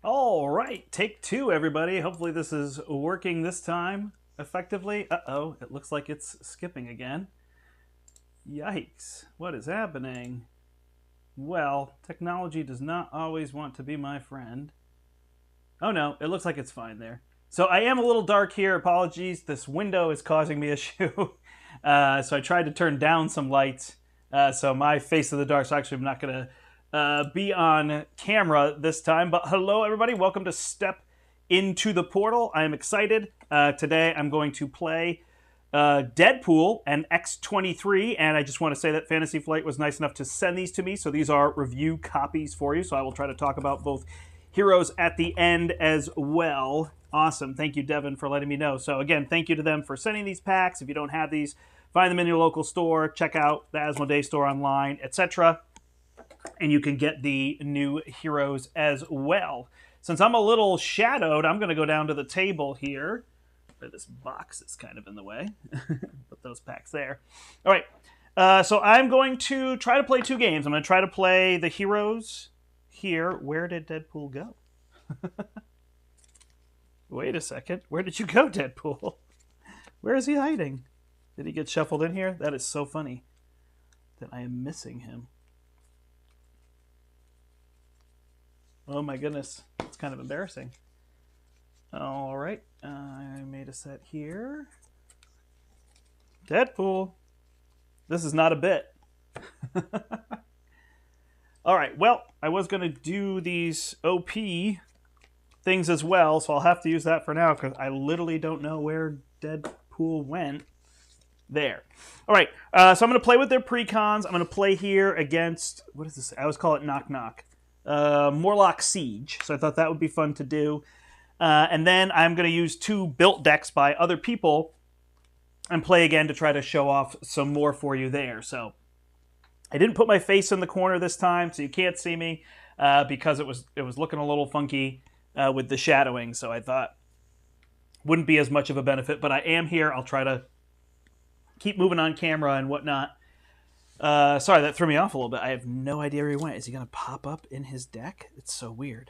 All right, take two, everybody. Hopefully this is working this time effectively. Uh-oh, it looks like it's skipping again. Yikes, what is happening? Well, technology does not always want to be my friend. Oh no, it looks like it's fine there. So I am a little dark here, apologies. This window is causing me issue. So I tried to turn down some lights. So my face of the dark, so actually I'm not going to be on camera this time. But hello, everybody. Welcome to Step Into the Portal. I am excited. Today I'm going to play Deadpool and X-23. And I just want to say that Fantasy Flight was nice enough to send these to me. So these are review copies for you. So I will try to talk about both heroes at the end as well. Awesome. Thank you, Devin, for letting me know. So again, thank you to them for sending these packs. If you don't have these, find them in your local store. Check out the Asmodee store online, etc. And you can get the new heroes as well. Since I'm a little shadowed, I'm going to go down to the table here. Where this box is kind of in the way. Put those packs there. All right. So I'm going to try to play two games. I'm going to try to play the heroes here. Where did Deadpool go? Wait a second. Where did you go, Deadpool? Where is he hiding? Did he get shuffled in here? That is so funny that I am missing him. Oh my goodness. It's kind of embarrassing. All right. I made a set here. Deadpool. This is not a bit. All right. Well, I was going to do these OP things as well, so I'll have to use that for now because I literally don't know where Deadpool went. There. All right. So I'm going to play with their precons. I'm going to play here against, what is this? I always call it Knock Knock. Morlock Siege. So I thought that would be fun to do. And then I'm going to use two built decks by other people and play again to try to show off some more for you there. So I didn't put my face in the corner this time, so you can't see me because it was looking a little funky with the shadowing. So I thought wouldn't be as much of a benefit, but I am here. I'll try to keep moving on camera and whatnot. Sorry, that threw me off a little bit. I have no idea where he went. Is he going to pop up in his deck? It's so weird.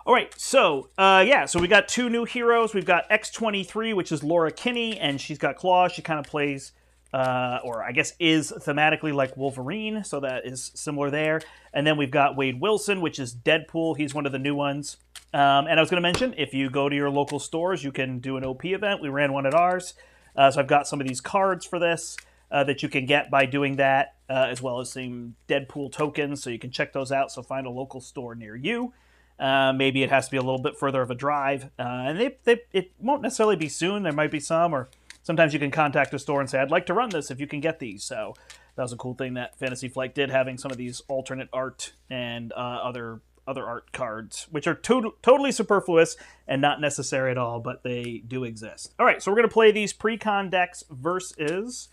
All right, so, so we got two new heroes. We've got X-23, which is Laura Kinney, and she's got claws. She kind of plays, or I guess is thematically like Wolverine, so that is similar there. And then we've got Wade Wilson, which is Deadpool. He's one of the new ones. And I was going to mention, if you go to your local stores, you can do an OP event. We ran one at ours. So I've got some of these cards for this that you can get by doing that, as well as some Deadpool tokens, so you can check those out. So find a local store near you. Maybe it has to be a little bit further of a drive. And it won't necessarily be soon. There might be some, or sometimes you can contact a store and say, I'd like to run this if you can get these. So that was a cool thing that Fantasy Flight did, having some of these alternate art and other art cards, which are totally superfluous and not necessary at all, but they do exist. All right, so we're going to play these pre-con decks versus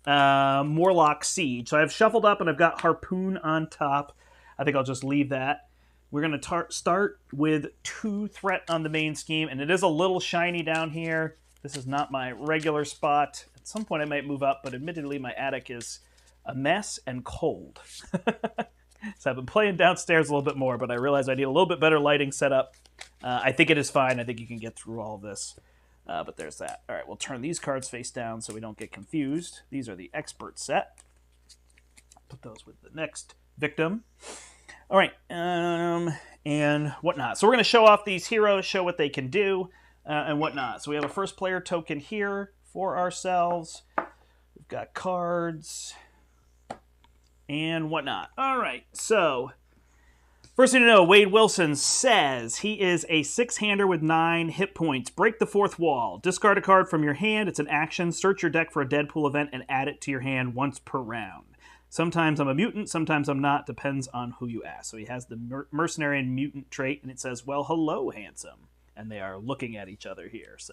Morlock Siege. So I've shuffled up and I've got Harpoon on top. I think I'll just leave that. We're going to start with 2 threat on the main scheme, and it is a little shiny down here. This is not my regular spot. At some point I might move up, but admittedly my attic is a mess and cold. So I've been playing downstairs a little bit more, but I realize I need a little bit better lighting setup. I think it is fine. I think you can get through all of this. But there's that. All right, we'll turn these cards face down so we don't get confused. These are the expert set. Put those with the next victim. All right, and whatnot. So we're going to show off these heroes, show what they can do, and whatnot. So we have a first player token here for ourselves. We've got cards and whatnot. All right, so first thing to know, Wade Wilson says he is a 6-hander with 9 hit points. Break the 4th wall. Discard a card from your hand. It's an action. Search your deck for a Deadpool event and add it to your hand once per round. Sometimes I'm a mutant, sometimes I'm not. Depends on who you ask. So he has the mercenary and mutant trait, and it says, well, hello, handsome. And they are looking at each other here, so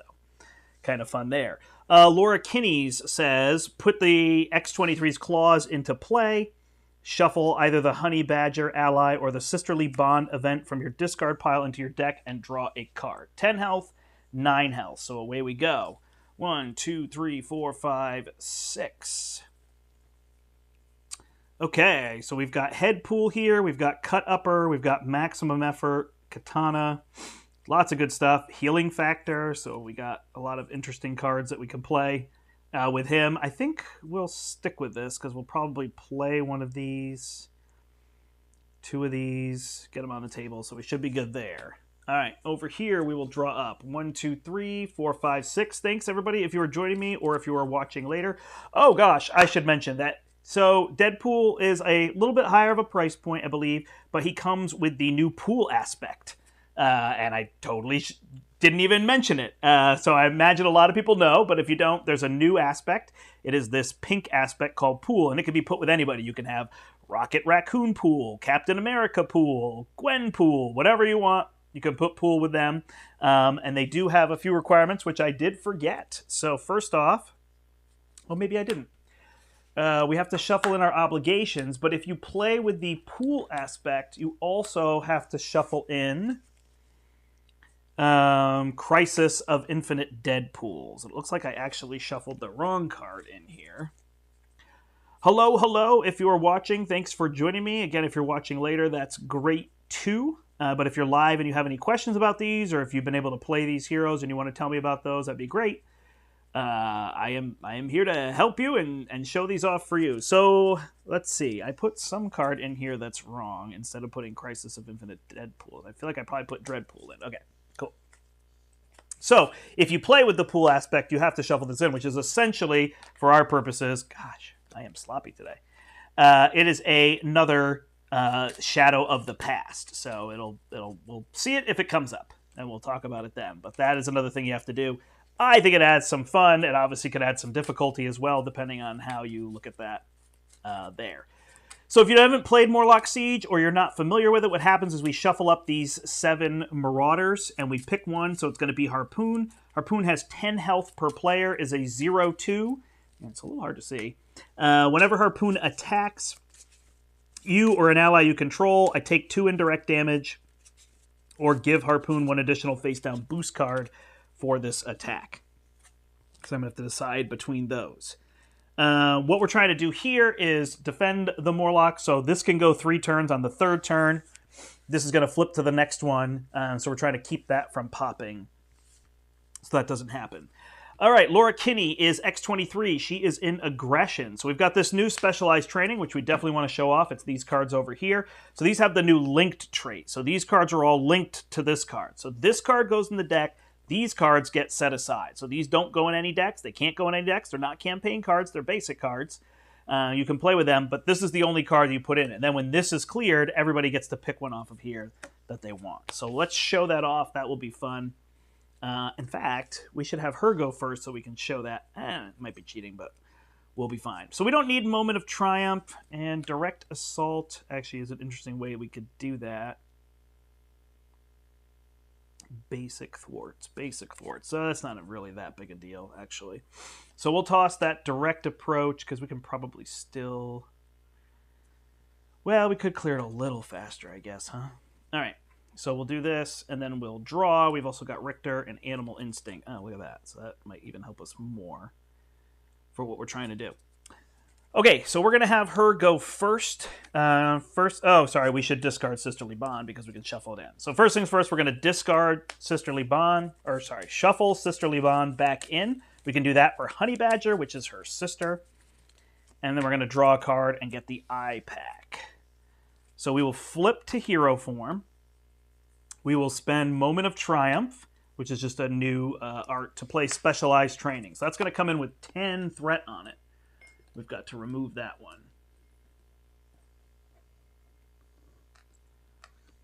kind of fun there. Laura Kinney's says, put the X-23's claws into play. Shuffle either the Honey Badger ally or the Sisterly Bond event from your discard pile into your deck and draw a card. 10 health, 9 health. So away we go. 1, 2, 3, 4, 5, 6. Okay, so we've got Head Pool here, we've got Cut Upper, we've got Maximum Effort, Katana. Lots of good stuff. Healing Factor. So we got a lot of interesting cards that we can play with him. I think we'll stick with this because we'll probably play one of these. 2 of these. Get them on the table. So we should be good there. All right, over here we will draw up 1, 2, 3, 4, 5, 6. Thanks, everybody, if you are joining me or if you are watching later. Oh, gosh, I should mention that. So Deadpool is a little bit higher of a price point, I believe, but he comes with the new pool aspect. And I totally didn't even mention it. So I imagine a lot of people know, but if you don't, there's a new aspect. It is this pink aspect called pool, and it can be put with anybody. You can have Rocket Raccoon pool, Captain America pool, Gwen pool, whatever you want. You can put pool with them, and they do have a few requirements, which I did forget. So first off, well, maybe I didn't. We have to shuffle in our obligations, but if you play with the pool aspect, you also have to shuffle in Crisis of Infinite Deadpools. It looks like I actually shuffled the wrong card in here. Hello, if you are watching, thanks for joining me. Again, if you're watching later, that's great too. But if you're live and you have any questions about these, or if you've been able to play these heroes and you want to tell me about those, that'd be great. I am here to help you and show these off for you. So let's see. I put some card in here that's wrong instead of putting Crisis of Infinite Deadpool. I feel like I probably put Dreadpool in. Okay, cool. So if you play with the pool aspect, you have to shuffle this in, which is essentially, for our purposes, gosh, I am sloppy today. It is another Shadow of the Past. So we'll see it if it comes up, and we'll talk about it then. But that is another thing you have to do. I think it adds some fun. It obviously could add some difficulty as well, depending on how you look at that there. So if you haven't played Morlock Siege or you're not familiar with it, what happens is we shuffle up these 7 Marauders, and we pick one, so it's going to be Harpoon. Harpoon has 10 health per player, is a 0-2. It's a little hard to see. Whenever Harpoon attacks you or an ally you control, I take 2 indirect damage or give Harpoon 1 additional face-down boost card for this attack. So I'm going to have to decide between those. What we're trying to do here is defend the Morlock. So this can go 3 turns. On the 3rd turn, this is going to flip to the next one. So we're trying to keep that from popping so that doesn't happen. All right, Laura Kinney is X-23. She is in Aggression. So we've got this new specialized training, which we definitely want to show off. It's these cards over here. So these have the new linked trait. So these cards are all linked to this card. So this card goes in the deck. These cards get set aside. So these don't go in any decks. They can't go in any decks. They're not campaign cards. They're basic cards. You can play with them, but this is the only card you put in. And then when this is cleared, everybody gets to pick one off of here that they want. So let's show that off. That will be fun. In fact, we should have her go first so we can show that. It might be cheating, but we'll be fine. So we don't need Moment of Triumph, and Direct Assault actually is an interesting way we could do that. Basic thwarts. So that's not really that big a deal, actually. So we'll toss that direct approach because we can probably still... Well, we could clear it a little faster, I guess, huh? All right. So we'll do this, and then we'll draw. We've also got Richter and Animal Instinct. Oh, look at that. So that might even help us more for what we're trying to do. Okay, so we're going to have her go first. Oh, sorry, we should discard Sisterly Bond because we can shuffle it in. So first things first, we're going to discard Sisterly Bond, shuffle Sisterly Bond back in. We can do that for Honey Badger, which is her sister. And then we're going to draw a card and get the eye pack. So we will flip to hero form. We will spend Moment of Triumph, which is just a new art to play specialized training. So that's going to come in with 10 threat on it. We've got to remove that one.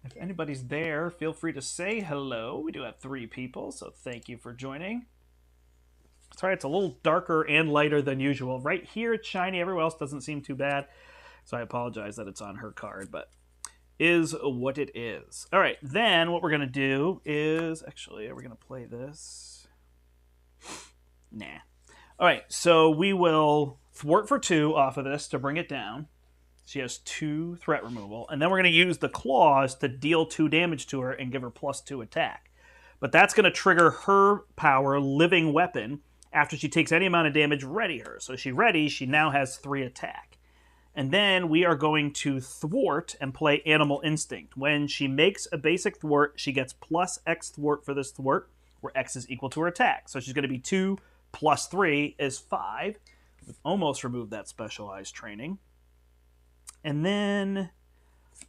If anybody's there, feel free to say hello. We do have 3 people, so thank you for joining. Sorry, it's a little darker and lighter than usual. Right here it's shiny. Everywhere else doesn't seem too bad. So I apologize that it's on her card, but is what it is. All right, then what we're going to do is... Actually, are we going to play this? Nah. All right, so we will thwart for 2 off of this to bring it down. She has 2 threat removal. And then we're going to use the claws to deal 2 damage to her and give her +2 attack. But that's going to trigger her power, Living Weapon, after she takes any amount of damage, ready her. So she ready, she now has 3 attack. And then we are going to thwart and play Animal Instinct. When she makes a basic thwart, she gets plus X thwart for this thwart, where X is equal to her attack. So she's going to be 2 plus 3 is 5. We've almost removed that specialized training. And then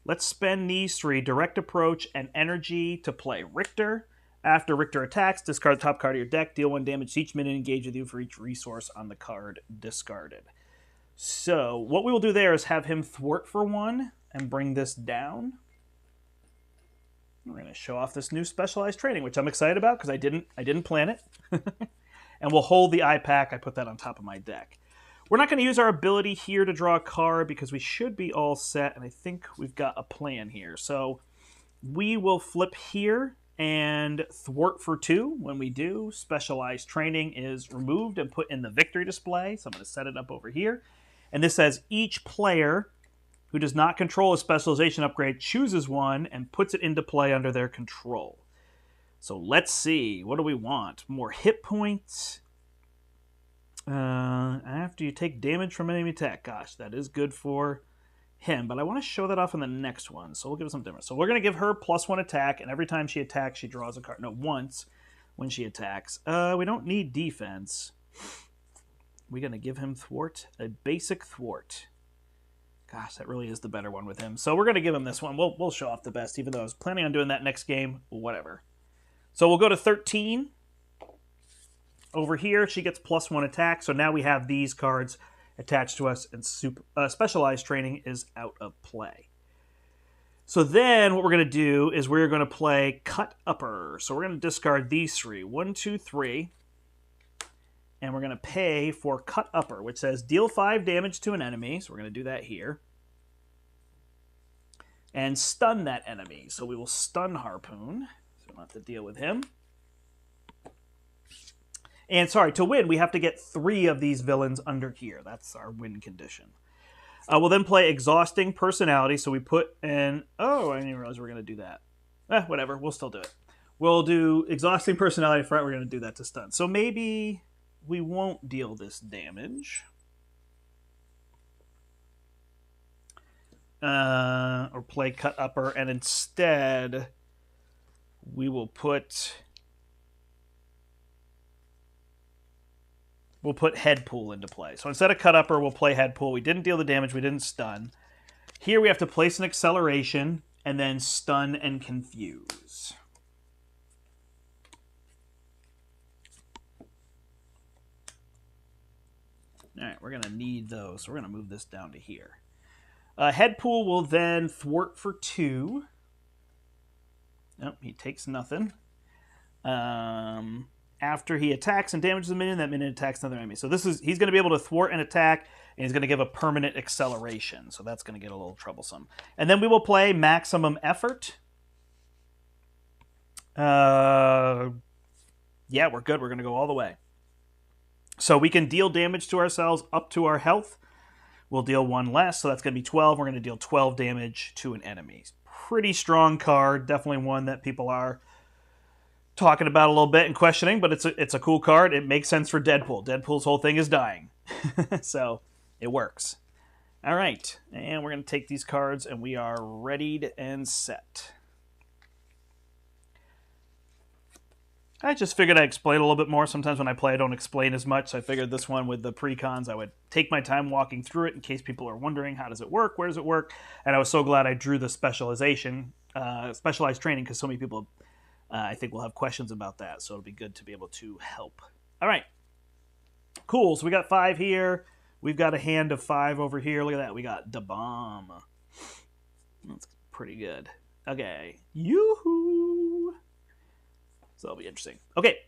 let's spend these 3, Direct Approach and Energy, to play Richter. After Richter attacks, discard the top card of your deck, deal 1 damage to each minion engaged with you for each resource on the card discarded. So what we will do there is have him thwart for 1 and bring this down. We're going to show off this new specialized training, which I'm excited about because I didn't plan it. And we'll hold the eye pack. I put that on top of my deck. We're not going to use our ability here to draw a card because we should be all set, and I think we've got a plan here. So we will flip here and thwart for 2. When we do, specialized training is removed and put in the victory display. So I'm going to set it up over here. And this says each player who does not control a specialization upgrade chooses one and puts it into play under their control. So let's see. What do we want? More hit points. After you take damage from enemy attack. Gosh, that is good for him. But I want to show that off in the next one. So we'll give it something different. So we're going to give her +1 attack. And every time she attacks, she draws a card. No, once when she attacks. We don't need defense. We're going to give him thwart. A basic thwart. Gosh, that really is the better one with him. So we're going to give him this one. We'll show off the best, even though I was planning on doing that next game. Whatever. So we'll go to 13. Over here, she gets +1 attack. So now we have these cards attached to us, and specialized training is out of play. So then what we're going to do is we're going to play Cut Upper. So we're going to discard these 3. 1, 2, 3. And we're going to pay for Cut Upper, which says deal 5 damage to an enemy. So we're going to do that here. And stun that enemy. So we will stun Harpoon. So we'll have to deal with him. And sorry, to win, we have to get 3 of these villains under here. That's our win condition. We'll then play Exhausting Personality. So we put in... Oh, I didn't realize we were going to do that. Whatever. We'll still do it. We'll do Exhausting Personality front. We're going to do that to stun. So maybe we won't deal this damage. Or play Cut Upper. And instead, we will put... We'll put Head Pool into play. So instead of Cut Upper, we'll play Head Pool. We didn't deal the damage. We didn't stun. Here we have to place an acceleration and then stun and confuse. All right, we're going to need those. So we're going to move this down to here. Head Pool will then thwart for 2. Nope, he takes nothing. After he attacks and damages a minion, that minion attacks another enemy. So he's going to be able to thwart an attack, and he's going to give a permanent acceleration. So that's going to get a little troublesome. And then we will play Maximum Effort. Yeah, we're good. We're going to go all the way. So we can deal damage to ourselves up to our health. We'll deal 1 less, so that's going to be 12. We're going to deal 12 damage to an enemy. Pretty strong card. Definitely one that people are talking about a little bit and questioning, but it's a cool card. It makes sense for Deadpool. Deadpool's whole thing is dying. So it works. All right, and we're going to take these cards, and we are readied and set. I just figured I'd explain a little bit more. Sometimes when I play, I don't explain as much, so I figured this one with the precons, I would take my time walking through it in case people are wondering, how does it work, where does it work? And I was so glad I drew the specialized training, because so many people... I think we'll have questions about that, so it'll be good to be able to help. All right. Cool. So we got 5 here. We've got a hand of 5 over here. Look at that. We got Da Bomb. That's pretty good. Okay. Yoo-hoo. So that'll be interesting. Okay.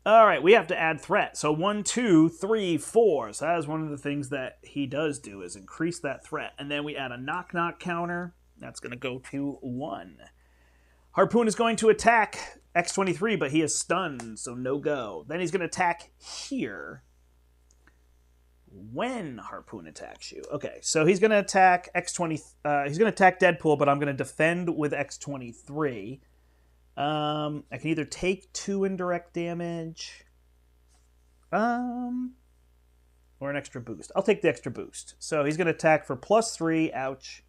All right. We have to add threat. So 1, 2, 3, 4. So that is one of the things that he does do, is increase that threat. And then we add a knock-knock counter. That's going to go to 1. Harpoon is going to attack X-23, but he is stunned, so no go. Then he's going to attack here when Harpoon attacks you. Okay, so he's going to attack X-20. He's going to attack Deadpool, but I'm going to defend with X-23. I can either take 2 indirect damage. or an extra boost? I'll take the extra boost. So he's going to attack for +3, ouch,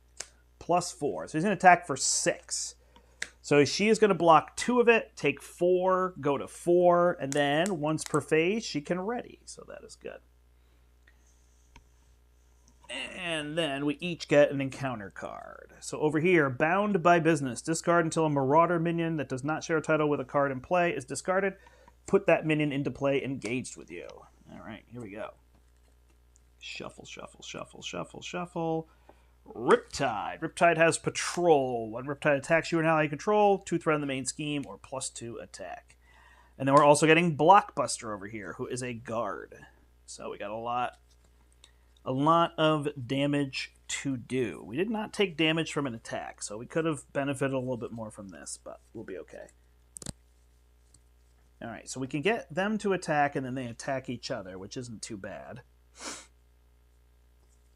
+4. So he's going to attack for 6. So she is going to block 2 of it, take 4, go to 4, and then once per phase, she can ready. So that is good. And then we each get an encounter card. So over here, Bound by Business. Discard until a Marauder minion that does not share a title with a card in play is discarded. Put that minion into play engaged with you. All right, here we go. Shuffle, shuffle, shuffle, shuffle, shuffle. Riptide. Riptide has Patrol. When Riptide attacks you or an ally you control, 2 threat in the main scheme or +2 attack. And then we're also getting Blockbuster over here, who is a guard. So we got a lot of damage to do. We did not take damage from an attack, so we could have benefited a little bit more from this, but we'll be okay. All right, so we can get them to attack, and then they attack each other, which isn't too bad.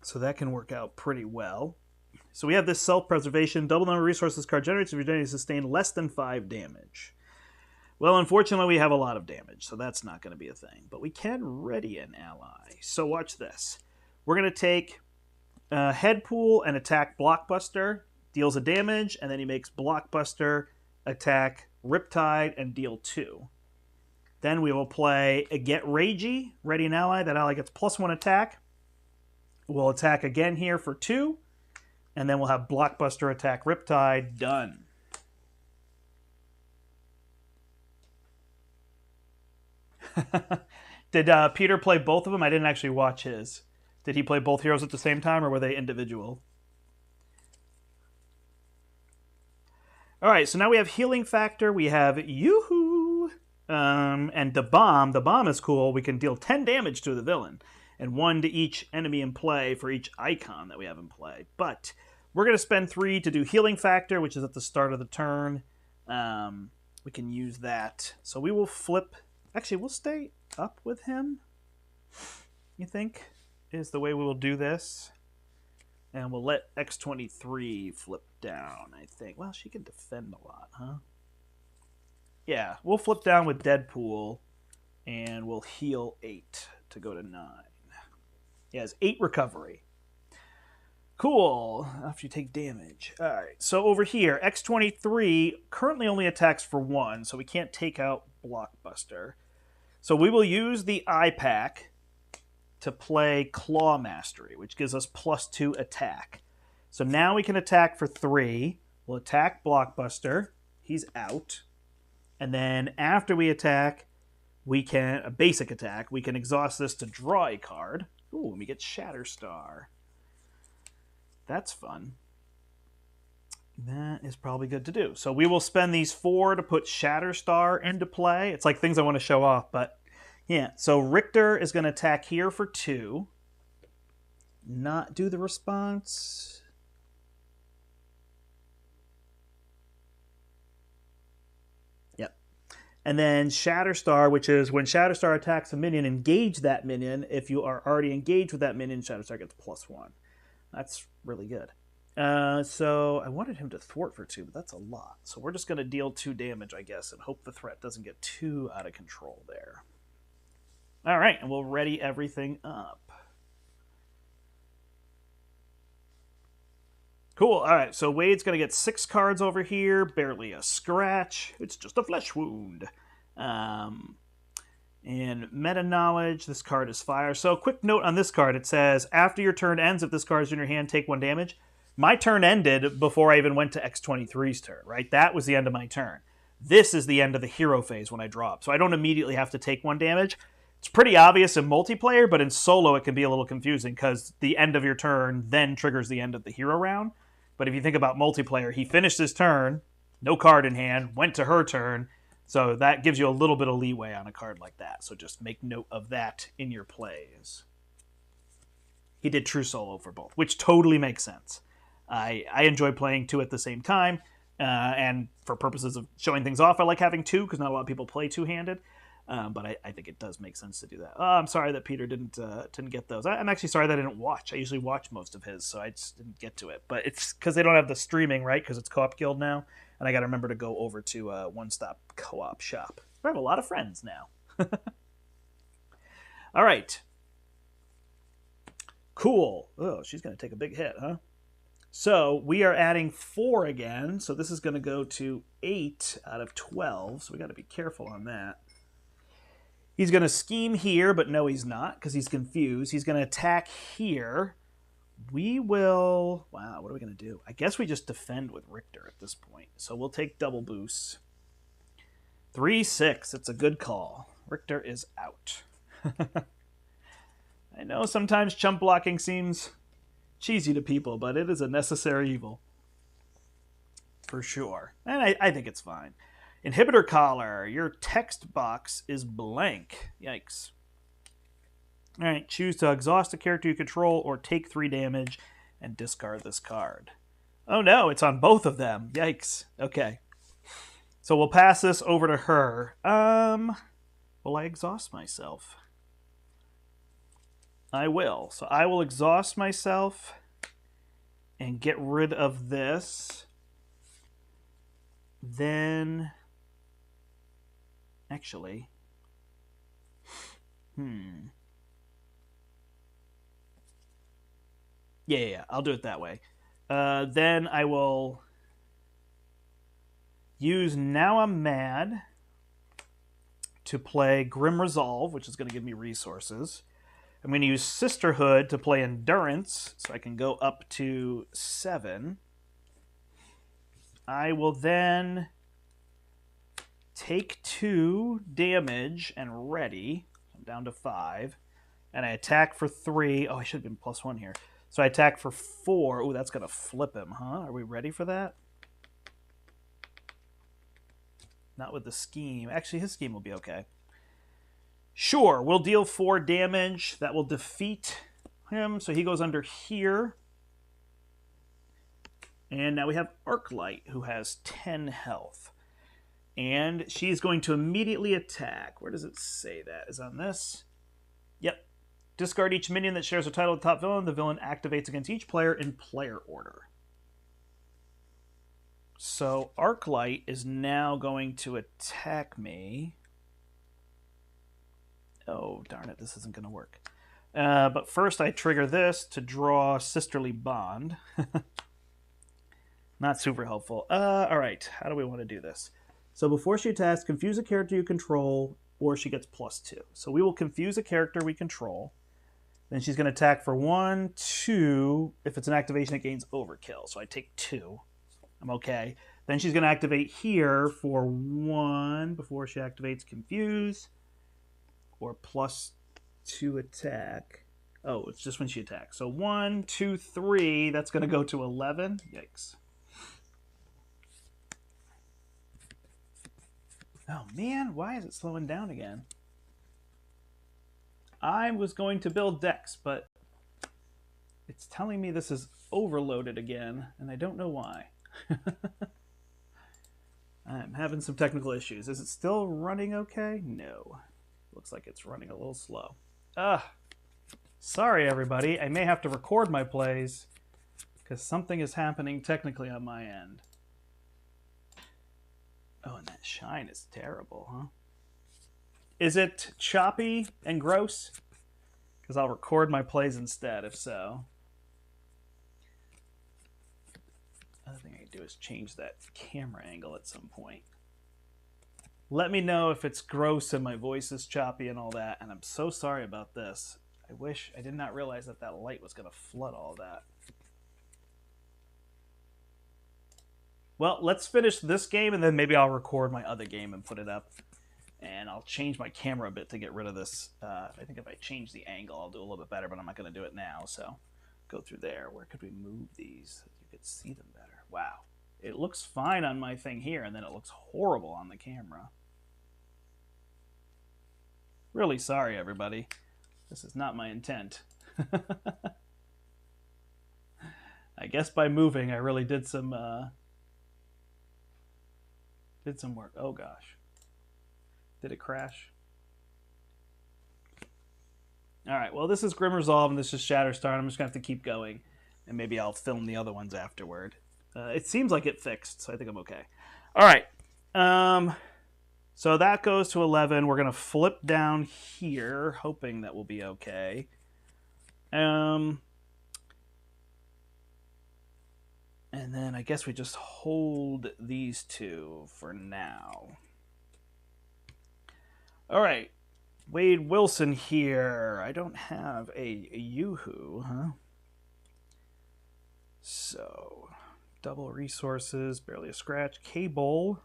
So that can work out pretty well. So we have this self-preservation. Double number of resources card generates if your enemy sustain less than 5 damage. Well, unfortunately, we have a lot of damage, so that's not going to be a thing. But we can ready an ally. So watch this. We're going to take Headpool and attack Blockbuster, deals a damage, and then he makes Blockbuster attack Riptide and deal 2. Then we will play a Get Ragey, ready an ally. That ally gets +1 attack. We'll attack again here for 2, and then we'll have Blockbuster attack Riptide. Done. Did Peter play both of them? I didn't actually watch his. Did he play both heroes at the same time, or were they individual? All right, so now we have Healing Factor. We have Yoo-hoo! And the bomb. The bomb is cool. We can deal 10 damage to the villain, and 1 to each enemy in play for each icon that we have in play. But we're going to spend 3 to do Healing Factor, which is at the start of the turn. We can use that. So we will flip. Actually, we'll stay up with him, you think, is the way we will do this. And we'll let X-23 flip down, I think. Well, she can defend a lot, huh? Yeah, we'll flip down with Deadpool, and we'll heal 8 to go to 9. He has 8 recovery. Cool, after you take damage. All right, so over here, X-23 currently only attacks for 1, so we can't take out Blockbuster. So we will use the eye pack to play Claw Mastery, which gives us +2 attack. So now we can attack for 3. We'll attack Blockbuster. He's out. And then after we attack, we can, a basic attack, we can exhaust this to draw a card. Ooh, and we get Shatterstar. That's fun. That is probably good to do. So we will spend these 4 to put Shatterstar into play. It's like things I want to show off, but yeah. So Richter is going to attack here for 2. Not do the response. Yep. And then Shatterstar, which is when Shatterstar attacks a minion, engage that minion. If you are already engaged with that minion, Shatterstar gets +1. That's really good. So I wanted him to thwart for 2, but that's a lot. So we're just going to deal 2 damage, I guess, and hope the threat doesn't get too out of control there. All right, and we'll ready everything up. Cool. All right, so Wade's going to get 6 cards over here. Barely a scratch. It's just a flesh wound. And meta knowledge, this card is fire. So quick note on this card. It says, after your turn ends, if this card is in your hand, take 1 damage. My turn ended before I even went to X-23's turn, right? That was the end of my turn. This is the end of the hero phase when I drop. So I don't immediately have to take 1 damage. It's pretty obvious in multiplayer, but in solo it can be a little confusing because the end of your turn then triggers the end of the hero round. But if you think about multiplayer, he finished his turn, no card in hand, went to her turn. So that gives you a little bit of leeway on a card like that. So just make note of that in your plays. He did true solo for both, which totally makes sense. I enjoy playing 2 at the same time. And for purposes of showing things off, I like having 2 because not a lot of people play 2-handed. But I think it does make sense to do that. Oh, I'm sorry that Peter didn't get those. I'm actually sorry that I didn't watch. I usually watch most of his, so I just didn't get to it. But it's because they don't have the streaming, right? Because it's Co-op Guild now. And I got to remember to go over to One Stop Co-op Shop. I have a lot of friends now. All right. Cool. Oh, she's going to take a big hit, huh? So we are adding 4 again. So this is going to go to 8 out of 12. So we got to be careful on that. He's going to scheme here, but no, he's not because he's confused. He's going to attack here. We will... Wow, what are we going to do? I guess we just defend with Richter at this point. So we'll take double boosts. 3-6. It's a good call. Richter is out. I know sometimes chump blocking seems cheesy to people, but it is a necessary evil. For sure. And I think it's fine. Inhibitor collar. Your text box is blank. Yikes. All right, choose to exhaust a character you control or take 3 damage and discard this card. Oh no, it's on both of them. Yikes. Okay. So we'll pass this over to her. Will I exhaust myself? I will. So I will exhaust myself and get rid of this. Then, actually, Yeah, I'll do it that way. Then I will use Now I'm Mad to play Grim Resolve, which is going to give me resources. I'm going to use Sisterhood to play Endurance, so I can go up to 7. I will then take 2 damage and ready. I'm down to 5. And I attack for 3. Oh, I should have been +1 here. So I attack for 4. Ooh, that's going to flip him, huh? Are we ready for that? Not with the scheme. Actually, his scheme will be okay. Sure, we'll deal 4 damage. That will defeat him. So he goes under here. And now we have Arclight, who has 10 health. And she's going to immediately attack. Where does it say that? Is it on this? Yep. Discard each minion that shares a title with the top villain. The villain activates against each player in player order. So Arclight is now going to attack me. Oh, darn it. This isn't going to work. But first I trigger this to draw Sisterly Bond. Not super helpful. All right. How do we want to do this? So before she attacks, confuse a character you control, or she gets +2. So we will confuse a character we control. Then she's going to attack for 1, 2. If it's an activation, it gains overkill. So I take 2. I'm okay. Then she's going to activate here for 1 before she activates confuse, or +2 attack. Oh, it's just when she attacks. So 1, 2, 3. That's going to go to 11. Yikes. Oh man, why is it slowing down again? I was going to build decks, but it's telling me this is overloaded again, and I don't know why. I'm having some technical issues. Is it still running okay? No. Looks like it's running a little slow. Sorry everybody, I may have to record my plays because something is happening technically on my end. Oh, and that shine is terrible, huh? Is it choppy and gross? Because I'll record my plays instead, if so. Other thing I can do is change that camera angle at some point. Let me know if it's gross and my voice is choppy and all that, and I'm so sorry about this. I did not realize that that light was going to flood all that. Well, let's finish this game, and then maybe I'll record my other game and put it up. And I'll change my camera a bit to get rid of this. I think if I change the angle, I'll do a little bit better, but I'm not going to do it now. So go through there. Where could we move these so you could see them better? Wow. It looks fine on my thing here, and then it looks horrible on the camera. Really sorry, everybody. This is not my intent. I guess by moving, I really did some work. Oh, gosh. Did it crash? All right, well, this is Grim Resolve, and this is Shatterstar. I'm just going to have to keep going, and maybe I'll film the other ones afterward. It seems like it fixed, so I think I'm okay. All right. So that goes to 11. We're going to flip down here, hoping that we'll be okay. And then I guess we just hold these two for now. All right. Wade Wilson here. I don't have a Yoo-hoo, huh? So, double resources, barely a scratch. Cable.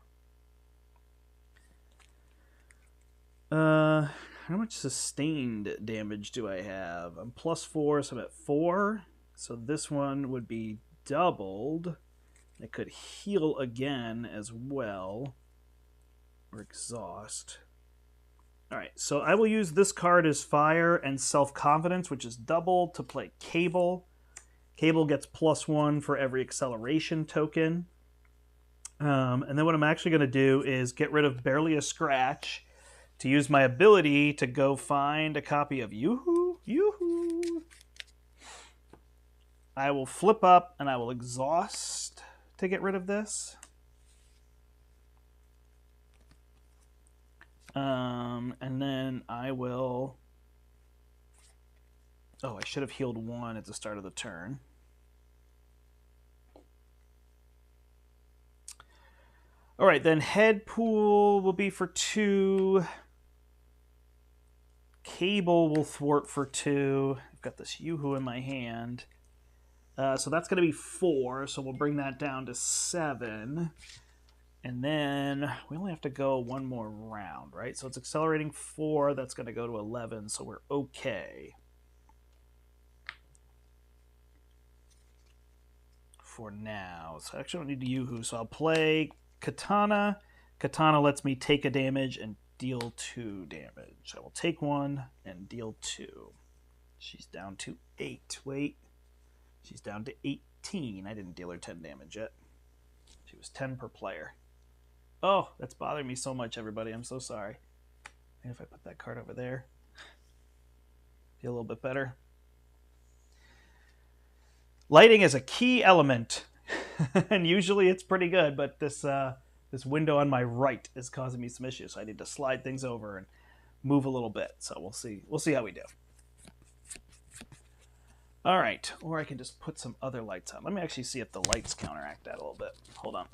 How much sustained damage do I have? I'm +4, so I'm at 4. So this one would be doubled. I could heal again as well. Or exhaust. Alright, so I will use this card as fire and self-confidence, which is double to play Cable. Cable gets +1 for every acceleration token. And then what I'm actually going to do is get rid of barely a scratch to use my ability to go find a copy of Yoo-hoo. Yoo-hoo. I will flip up and I will exhaust to get rid of this. And then I will... Oh, I should have healed 1 at the start of the turn. All right, then head pool will be for 2. Cable will thwart for 2. I've got this Yoo-hoo in my hand. So that's going to be 4, so we'll bring that down to 7. And then we only have to go one more round, right? So it's accelerating 4. That's going to go to 11, so we're okay. For now. So I actually don't need to Yoo-hoo, so I'll play Katana. Katana lets me take a damage and deal 2 damage. I will take 1 and deal 2. She's down to 8. Wait. She's down to 18. I didn't deal her 10 damage yet. She was 10 per player. Oh, that's bothering me so much, everybody. I'm so sorry. Maybe if I put that card over there. Feel a little bit better. Lighting is a key element. And usually it's pretty good, but this window on my right is causing me some issues. So I need to slide things over and move a little bit. So we'll see. We'll see how we do. All right. Or I can just put some other lights on. Let me actually see if the lights counteract that a little bit. Hold on.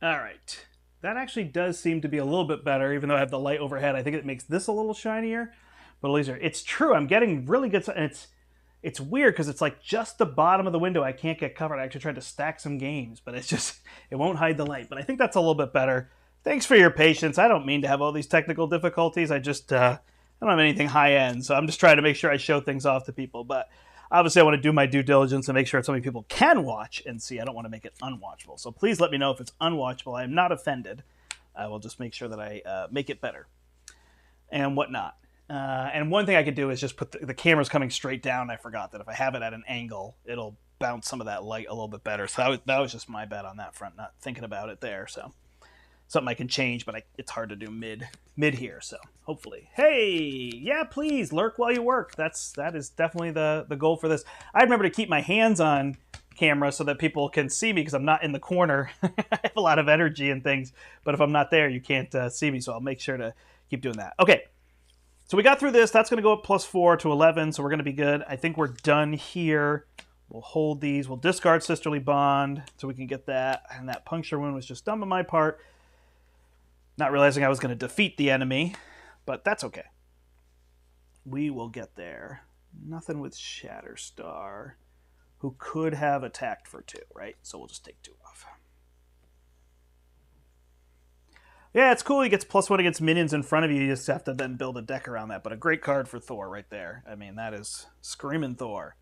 All right. That actually does seem to be a little bit better, even though I have the light overhead. I think it makes this a little shinier. But at least it's true. I'm getting really good... And it's weird because it's like just the bottom of the window I can't get covered. I actually tried to stack some games, but it's just... It won't hide the light. But I think that's a little bit better. Thanks for your patience. I don't mean to have all these technical difficulties. I just... I don't have anything high-end, so I'm just trying to make sure I show things off to people. But obviously, I want to do my due diligence and make sure it's something people can watch and see. I don't want to make it unwatchable. So please let me know if it's unwatchable. I am not offended. I will just make sure that I make it better and whatnot. And one thing I could do is just put the camera's coming straight down. I forgot that if I have it at an angle, it'll bounce some of that light a little bit better. So that was just my bad on that front, not thinking about it there. So something I can change, but it's hard to do mid here. So hopefully, hey, yeah, please lurk while you work. That is definitely the goal for this. I remember to keep my hands on camera so that people can see me because I'm not in the corner. I have a lot of energy and things, but if I'm not there, you can't see me. So I'll make sure to keep doing that. Okay. So we got through this. That's going to go up +4 to 11, so we're going to be good. I think we're done here. We'll hold these. We'll discard Sisterly Bond so we can get that. And that puncture wound was just dumb on my part. Not realizing I was going to defeat the enemy, but that's okay. We will get there. Nothing with Shatterstar, who could have attacked for 2, right? So we'll just take 2 off. Yeah, it's cool. He gets +1 against minions in front of you. You just have to then build a deck around that. But a great card for Thor right there. I mean, that is screaming Thor.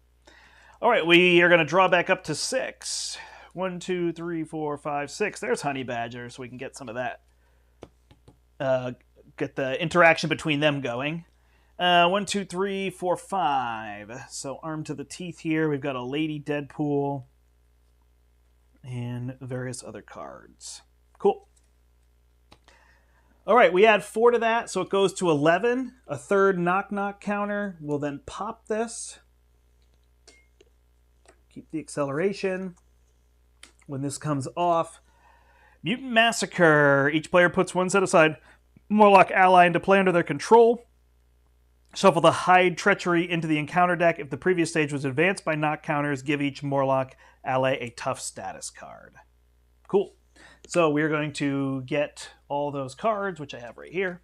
All right, we are going to draw back up to 6. 1, 2, 3, 4, 5, 6. There's Honey Badger, so we can get some of that. Get the interaction between them going. 1, 2, 3, 4, 5. So armed to the teeth here. We've got a Lady Deadpool and various other cards. Cool. All right, we add 4 to that, so it goes to 11. A third knock-knock counter. We'll then pop this. Keep the acceleration. When this comes off, Mutant Massacre. Each player puts 1 set aside Morlock ally into play under their control. Shuffle the Hide Treachery into the encounter deck. If the previous stage was advanced by knock counters, give each Morlock ally a tough status card. Cool. So we're going to get all those cards, which I have right here.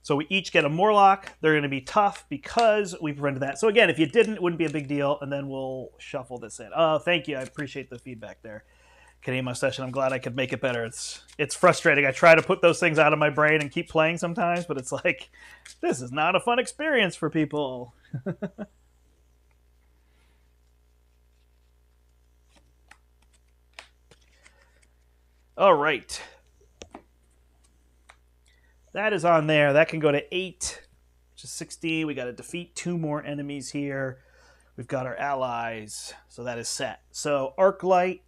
So we each get a Morlock. They're going to be tough because we prevented that. So again, if you didn't, it wouldn't be a big deal. And then we'll shuffle this in. Oh, thank you. I appreciate the feedback there, Canadian Mustache. And I'm glad I could make it better. It's frustrating. I try to put those things out of my brain and keep playing sometimes, but it's like, this is not a fun experience for people. All right. That is on there. That can go to 8, which is 16. We got to defeat 2 more enemies here. We've got our allies. So that is set. So Arclight.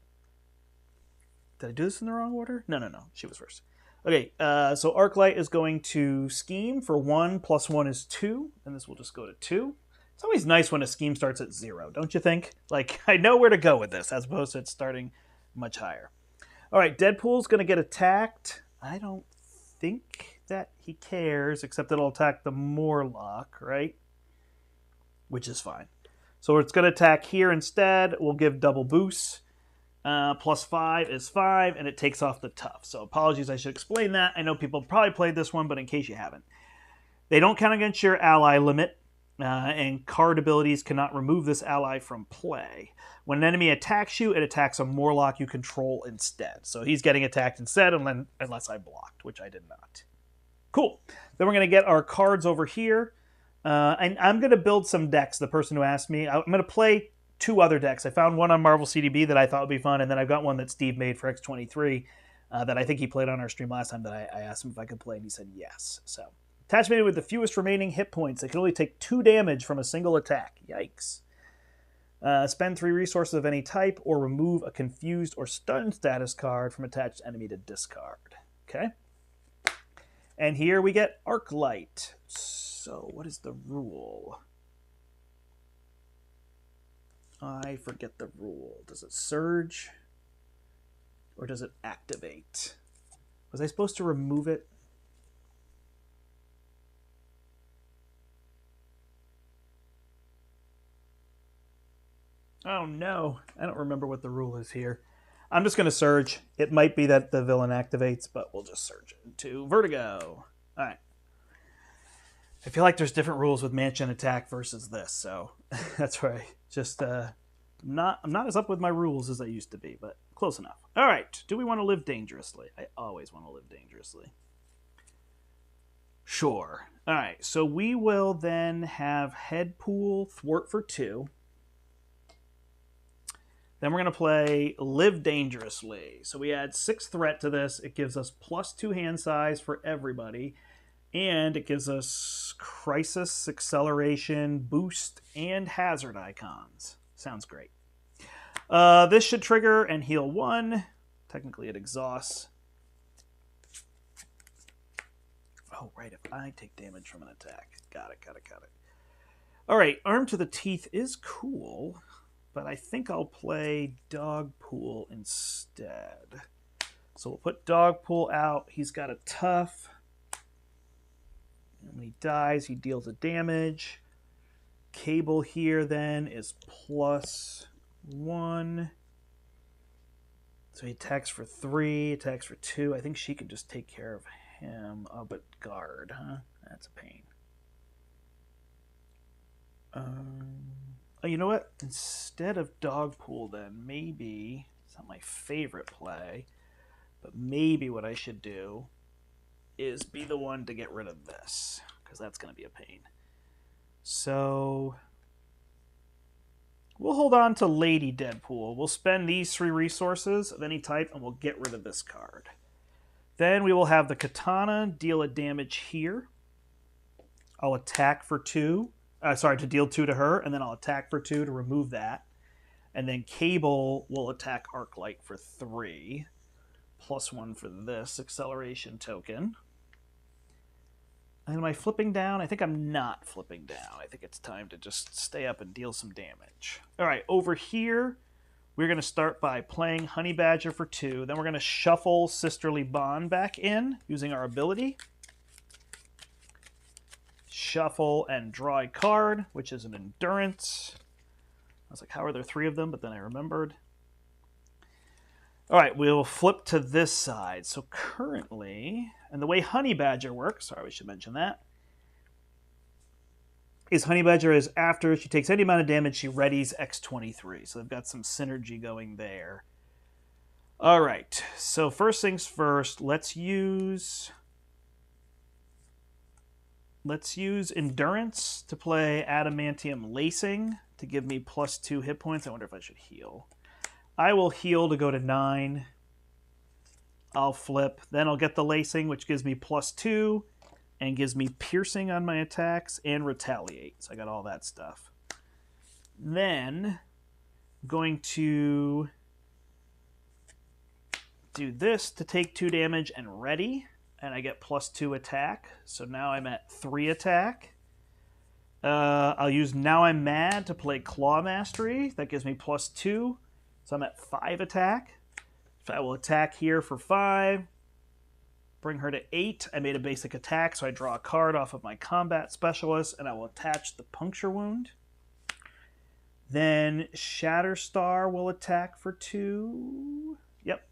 Did I do this in the wrong order? No. She was first. Okay, so Arclight is going to scheme for 1 + 1 is 2. And this will just go to 2. It's always nice when a scheme starts at 0, don't you think? Like, I know where to go with this, as opposed to it starting much higher. All right, Deadpool's going to get attacked. I don't think that he cares, except it'll attack the Morlock, right? Which is fine. So it's going to attack here instead. We'll give double boost. +5 is 5, and it takes off the tough. So apologies, I should explain that. I know people probably played this one, but in case you haven't. They don't count against your ally limit, and card abilities cannot remove this ally from play. When an enemy attacks you, it attacks a Morlock you control instead. So he's getting attacked instead, unless I blocked, which I did not. Cool. Then we're going to get our cards over here. And I'm going to build some decks, the person who asked me. I'm going to play 2 other decks. I found one on Marvel CDB that I thought would be fun, and then I've got one that Steve made for X-23 that I think he played on our stream last time that I asked him if I could play, and he said yes. So, attachment with the fewest remaining hit points. It can only take 2 damage from a single attack. Yikes. Spend 3 resources of any type, or remove a confused or stunned status card from attached enemy to discard. Okay? And here we get Arclight. So, what is the rule? I forget the rule. Does it surge? Or does it activate? Was I supposed to remove it? Oh no, I don't remember what the rule is here. I'm just going to surge. It might be that the villain activates, but we'll just surge into Vertigo. All right. I feel like there's different rules with Mansion Attack versus this, so that's why I just I'm not as up with my rules as I used to be, but close enough. All right. Do we want to live dangerously? I always want to live dangerously. Sure. All right. So we will then have Headpool thwart for 2. Then we're going to play Live Dangerously. So we add 6 threat to this. It gives us +2 hand size for everybody. And it gives us Crisis, Acceleration, Boost, and Hazard icons. Sounds great. This should trigger and heal 1. Technically it exhausts. Oh, right. If I take damage from an attack. Got it. All right. Arm to the Teeth is cool. But I think I'll play Dogpool instead. So we'll put Dogpool out. He's got a tough. And when he dies, he deals a damage. Cable here then is +1. So he attacks for 3, attacks for 2. I think she could just take care of him. Oh, but guard, huh? That's a pain. Oh, you know what? Instead of Dogpool, then maybe it's not my favorite play, but maybe what I should do is be the one to get rid of this, because that's going to be a pain. So we'll hold on to Lady Deadpool. We'll spend these 3 resources of any type, and we'll get rid of this card. Then we will have the Katana deal a damage here. I'll attack for 2. To deal 2 to her, and then I'll attack for 2 to remove that. And then Cable will attack Arclight for 3. +1 for this acceleration token. And am I flipping down? I think I'm not flipping down. I think it's time to just stay up and deal some damage. All right, over here, we're going to start by playing Honey Badger for 2. Then we're going to shuffle Sisterly Bond back in using our ability. Shuffle and draw a card, which is an Endurance. I was like, how are there 3 of them? But then I remembered. All right, we'll flip to this side. So currently, and the way Honey Badger works, sorry, we should mention that, is Honey Badger is after she takes any amount of damage, she readies X-23. So they've got some synergy going there. All right, so first things first, let's use Endurance to play Adamantium Lacing to give me +2 hit points. I wonder if I should heal. I will heal to go to 9. I'll flip. Then I'll get the Lacing, which gives me +2 and gives me Piercing on my attacks and Retaliate. So I got all that stuff. Then I'm going to do this to take 2 damage and ready. And I get +2 attack. So now I'm at 3 attack. I'll use Now I'm Mad to play Claw Mastery. That gives me +2. So I'm at 5 attack. So I will attack here for 5. Bring her to 8. I made a basic attack, so I draw a card off of my Combat Specialist, and I will attach the Puncture Wound. Then Shatterstar will attack for 2. Yep.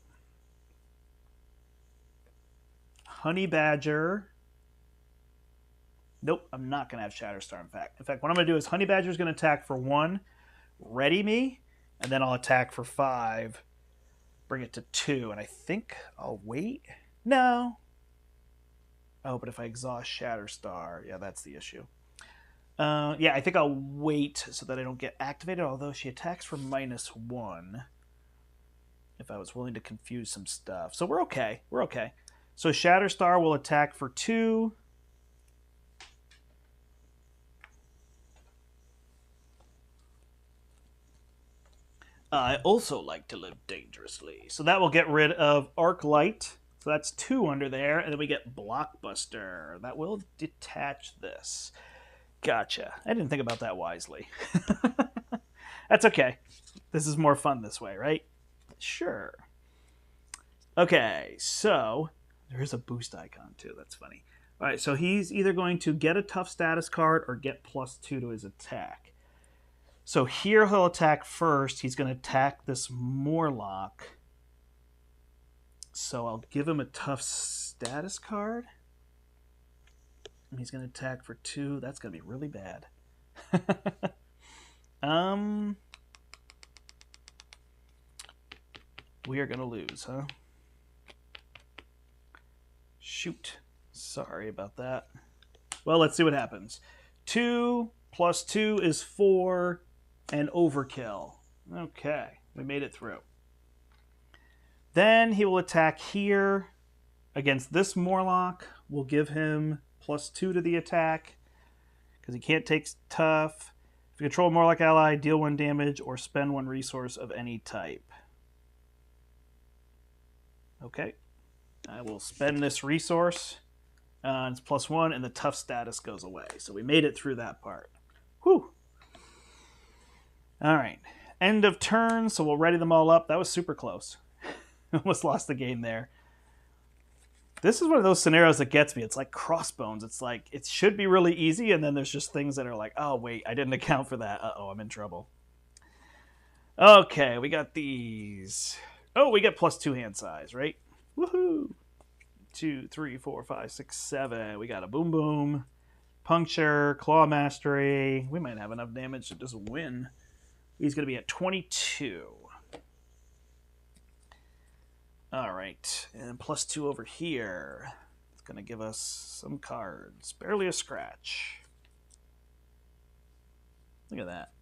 Honey Badger. Nope, I'm not going to have Shatterstar, in fact. What I'm going to do is Honey Badger is going to attack for 1, ready me, and then I'll attack for 5, bring it to 2, and I think I'll wait. No. Oh, but if I exhaust Shatterstar, yeah, that's the issue. Yeah, I think I'll wait so that I don't get activated, although she attacks for -1. If I was willing to confuse some stuff. So we're okay. We're okay. So Shatterstar will attack for 2. I also like to live dangerously. So that will get rid of Arclight. So that's 2 under there. And then we get Blockbuster. That will detach this. Gotcha. I didn't think about that wisely. That's okay. This is more fun this way, right? Sure. Okay, so there is a boost icon too. That's funny. All right, so he's either going to get a tough status card or get +2 to his attack. So here he'll attack first. He's going to attack this Morlock. So I'll give him a tough status card. And he's going to attack for 2. That's going to be really bad. We are going to lose, huh? Shoot. Sorry about that. Well, let's see what happens. 2 + 2 is 4, and overkill. Okay, we made it through. Then he will attack here against this Morlock. We'll give him +2 to the attack because he can't take tough. If you control a Morlock ally, deal 1 damage or spend 1 resource of any type. Okay, I will spend this resource. It's +1, and the tough status goes away. So we made it through that part. Whew. All right, end of turn, so we'll ready them all up. That was super close. Almost lost the game there. This is one of those scenarios that gets me. It's like Crossbones. It's like, it should be really easy, and then there's just things that are like, oh, wait, I didn't account for that. Uh-oh, I'm in trouble. Okay, we got these. Oh, we get +2 hand size, right? Woohoo! 2, 3, 4, 5, 6, 7. We got a Boom Boom. Puncture, Claw Mastery. We might have enough damage to just win. He's going to be at 22. All right, and +2 over here. It's going to give us some cards. Barely a scratch. Look at that.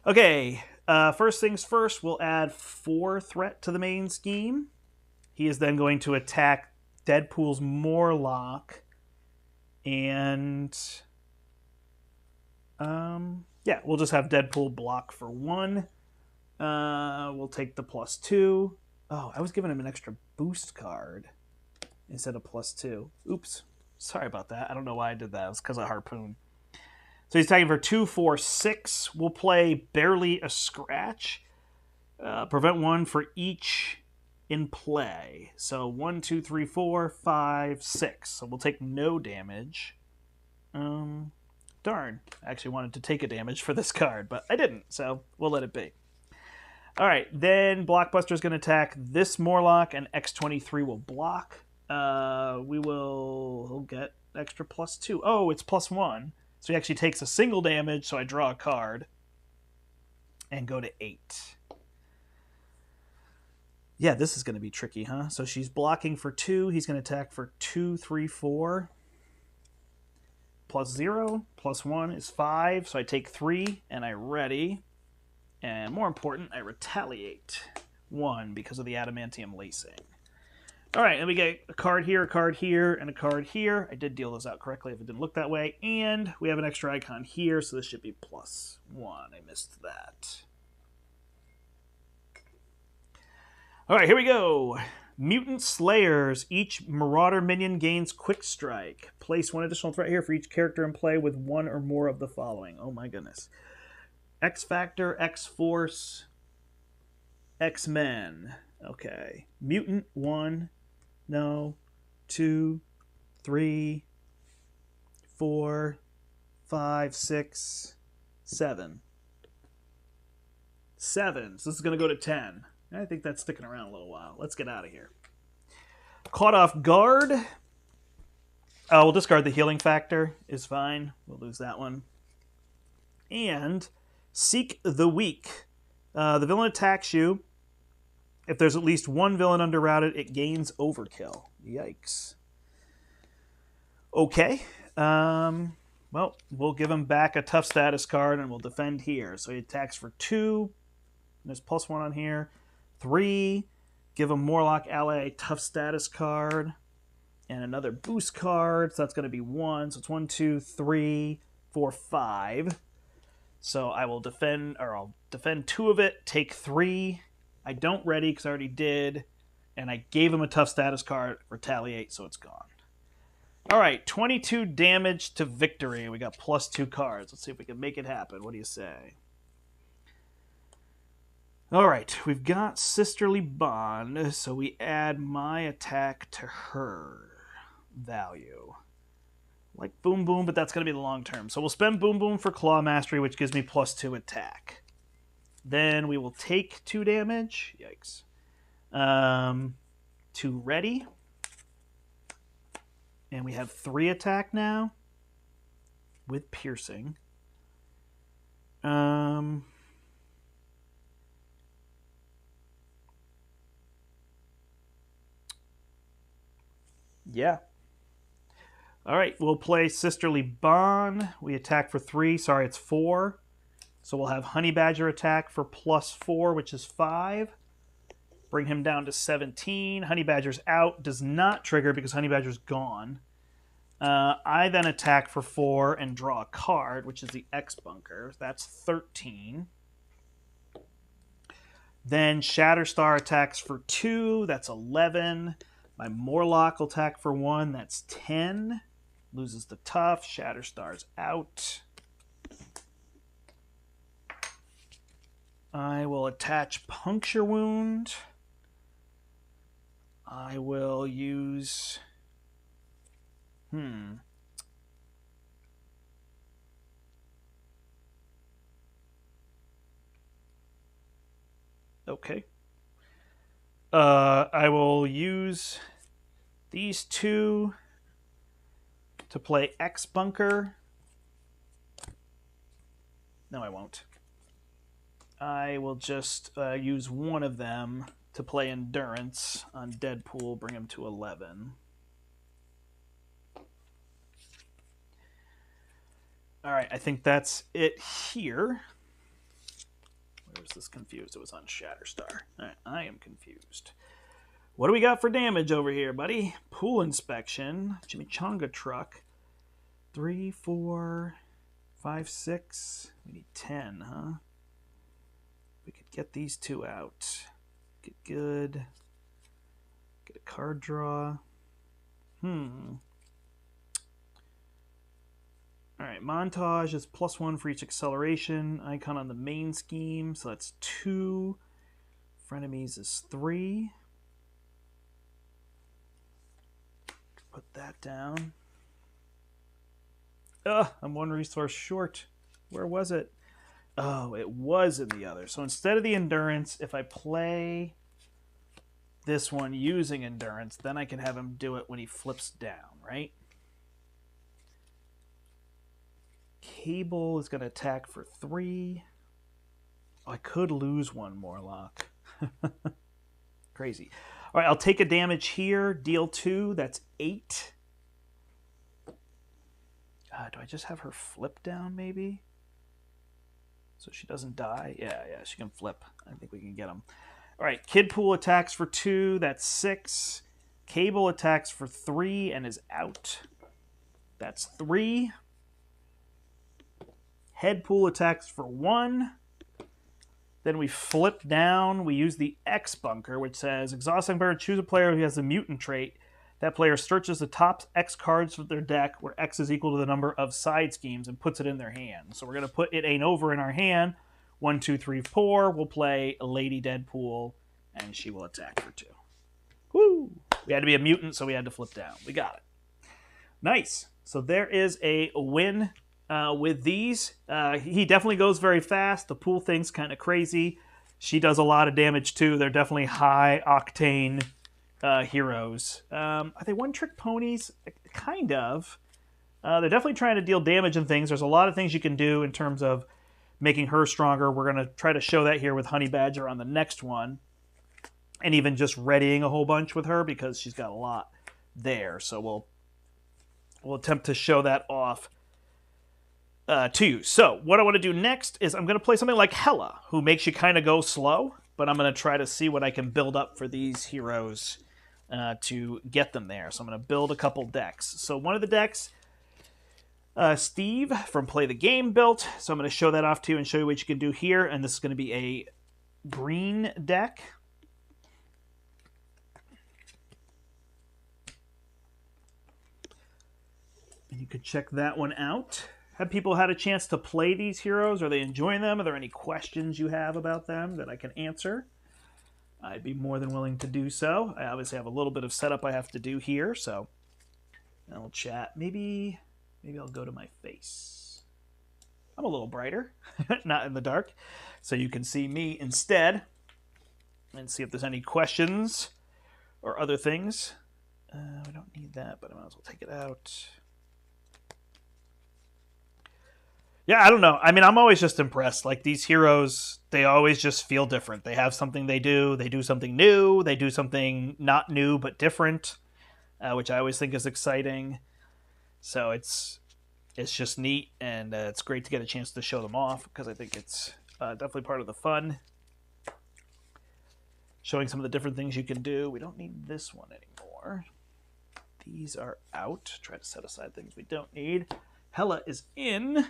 Okay, first things first, we'll add 4 threat to the main scheme. He is then going to attack Deadpool's Morlock. And, yeah, we'll just have Deadpool block for 1. We'll take the +2. Oh, I was giving him an extra boost card instead of +2. Oops. Sorry about that. I don't know why I did that. It was because of Harpoon. So he's attacking for 2, 4, 6. We'll play Barely a Scratch. Prevent 1 for each in play. So 1, 2, 3, 4, 5, 6. So we'll take no damage. Darn. I actually wanted to take a damage for this card, but I didn't. So we'll let it be. All right, then Blockbuster's going to attack this Morlock, and X-23 will block. He'll get extra +2. Oh, it's +1. So he actually takes a single damage, so I draw a card and go to 8. Yeah, this is going to be tricky, huh? So she's blocking for 2. He's going to attack for 2, 3, 4. +0. +1 is 5, so I take 3, and I ready. And more important, I retaliate 1 because of the adamantium lacing. All right, and we get a card here, and a card here. I did deal those out correctly if it didn't look that way. And we have an extra icon here, so this should be +1. I missed that. All right, here we go. Mutant Slayers. Each Marauder minion gains Quick Strike. Place 1 additional threat here for each character in play with 1 or more of the following. Oh my goodness. X-Factor, X-Force, X-Men. Okay. Mutant, 1. No. 2, 3, 4, 5, 6, 7. 7. So this is going to go to 10. I think that's sticking around a little while. Let's get out of here. Caught off guard. We'll discard the healing factor. Is fine. We'll lose that one. And Seek the Weak. The villain attacks you. If there's at least 1 villain under routed, it gains Overkill. Yikes. Okay. Well, we'll give him back a tough status card, and we'll defend here. So he attacks for 2. There's +1 on here. 3. Give him Morlock ally a tough status card. And another boost card. So that's going to be 1. So it's 1, 2, 3, 4, 5. So I will defend, or I'll defend 2 of it, take 3. I don't ready because I already did. And I gave him a tough status card, retaliate, so it's gone. All right, 22 damage to victory. We got +2 cards. Let's see if we can make it happen. What do you say? All right, we've got Sisterly Bond, so we add my attack to her value. Like Boom Boom, but that's going to be the long term. So we'll spend Boom Boom for Claw Mastery, which gives me +2 attack. Then we will take 2 damage. Yikes. 2 ready. And we have 3 attack now with piercing. Yeah. All right, we'll play Sisterly Bond. We attack for 3. Sorry, it's 4. So we'll have Honey Badger attack for +4, which is 5. Bring him down to 17. Honey Badger's out. Does not trigger because Honey Badger's gone. I then attack for 4 and draw a card, which is the X-Bunker. That's 13. Then Shatterstar attacks for 2. That's 11. My Morlock will attack for 1. That's 10. Loses the tough. Shatterstar's out. I will attach Puncture Wound. I will use... Okay. I will use these 2 to play X Bunker. No, I won't. I will just use one of them to play Endurance on Deadpool, bring him to 11. All right, I think that's it here. Where was this confused? It was on Shatterstar. All right, I am confused. What do we got for damage over here, buddy? Pool inspection, chimichanga truck. 3, 4, 5, 6. We need 10, huh? We could get these two out. Get good. Get a card draw. Alright, montage is +1 for each acceleration icon on the main scheme, so that's 2. Frenemies is 3. Put that down. I'm 1 resource short. Where was it? Oh, it was in the other. So instead of the Endurance, if I play this one using Endurance, then I can have him do it when he flips down, right? Cable is going to attack for 3. Oh, I could lose 1 Morlock. Crazy. All right, I'll take a damage here. Deal 2. That's 8. Do I just have her flip down, maybe? So she doesn't die? Yeah, she can flip. I think we can get him. All right, Kidpool attacks for 2. That's 6. Cable attacks for 3 and is out. That's 3. Headpool attacks for 1. Then we flip down. We use the X Bunker, which says, exhausting player, choose a player who has a mutant trait. That player searches the top X cards of their deck, where X is equal to the number of side schemes, and puts it in their hand. So we're going to put It Ain't Over in our hand. 1, 2, 3, 4. We'll play Lady Deadpool, and she will attack for 2. Woo! We had to be a mutant, so we had to flip down. We got it. Nice. So there is a win. With these, he definitely goes very fast. The pool thing's kind of crazy. She does a lot of damage too. They're definitely high octane heroes. Are they one-trick ponies? Kind of. They're definitely trying to deal damage and things. There's a lot of things you can do in terms of making her stronger. We're going to try to show that here with Honey Badger on the next one. And even just readying a whole bunch with her because she's got a lot there. So we'll attempt to show that off to you. So what I want to do next is I'm going to play something like Hela, who makes you kind of go slow, but I'm going to try to see what I can build up for these heroes to get them there. So I'm going to build a couple decks. So one of the decks, Steve from Play the Game built. So I'm going to show that off to you and show you what you can do here. And this is going to be a green deck. And you could check that one out. Have people had a chance to play these heroes? Are they enjoying them? Are there any questions you have about them that I can answer? I'd be more than willing to do so. I obviously have a little bit of setup I have to do here, so I'll chat. Maybe I'll go to my face. I'm a little brighter, not in the dark, so you can see me instead and see if there's any questions or other things. We don't need that, but I might as well take it out. Yeah, I don't know. I mean, I'm always just impressed. Like, these heroes, they always just feel different. They have something they do something new, they do something not new but different, which I always think is exciting. So it's just neat, and it's great to get a chance to show them off, because I think it's definitely part of the fun. Showing some of the different things you can do. We don't need this one anymore. These are out. Try to set aside things we don't need. Hela is in.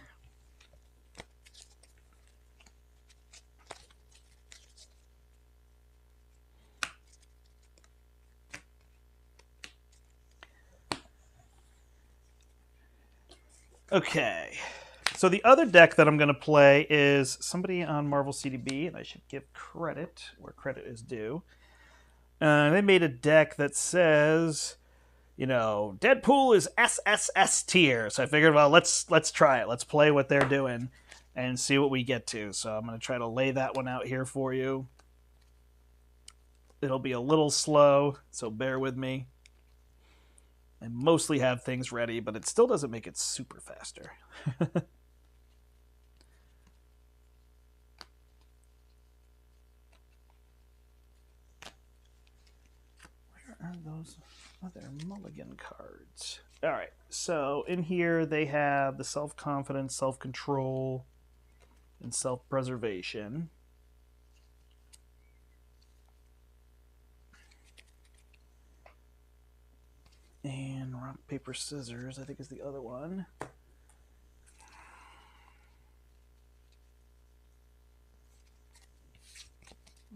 Okay, so the other deck that I'm going to play is somebody on Marvel CDB, and I should give credit where credit is due. They made a deck that says, you know, Deadpool is SSS tier. So I figured, well, let's try it. Let's play what they're doing and see what we get to. So I'm going to try to lay that one out here for you. It'll be a little slow, so bear with me. I mostly have things ready, but it still doesn't make it super faster. Where are those other mulligan cards? All right, so in here they have the self-confidence, self-control, and self-preservation. And rock, paper, scissors, I think, is the other one.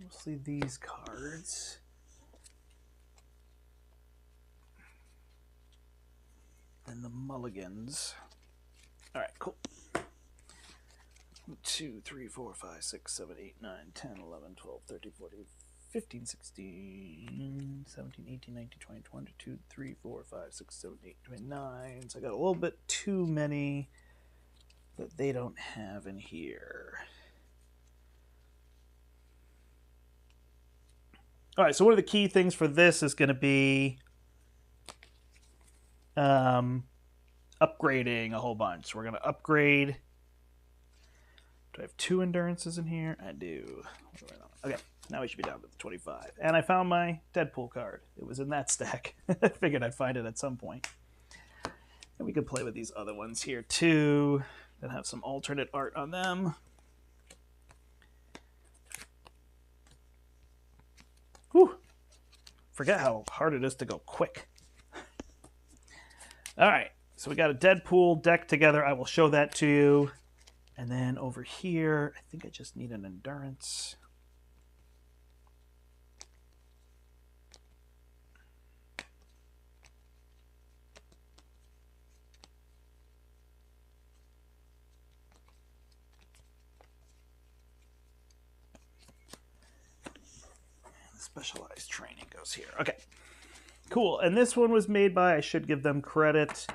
Mostly these cards. And the mulligans. All right, cool. 1, 2, 3, 4, 5, 6, 7, 8, 9, 10, 11, 12, 13, 14, 15, 16, 17, 18, 19, 20, 22, 3, 4, 5, 6, 7, 8, 29. So I got a little bit too many that they don't have in here. All right, so one of the key things for this is going to be upgrading a whole bunch. So we're going to upgrade. Do I have 2 endurances in here? I do. Okay, now we should be down to the 25. And I found my Deadpool card. It was in that stack. I figured I'd find it at some point. And we could play with these other ones here too that have some alternate art on them. Whew. Forget how hard it is to go quick. All right, so we got a Deadpool deck together. I will show that to you. And then over here, I think I just need an endurance. And the specialized training goes here. Okay. Cool, and this one was made by, I should give them credit.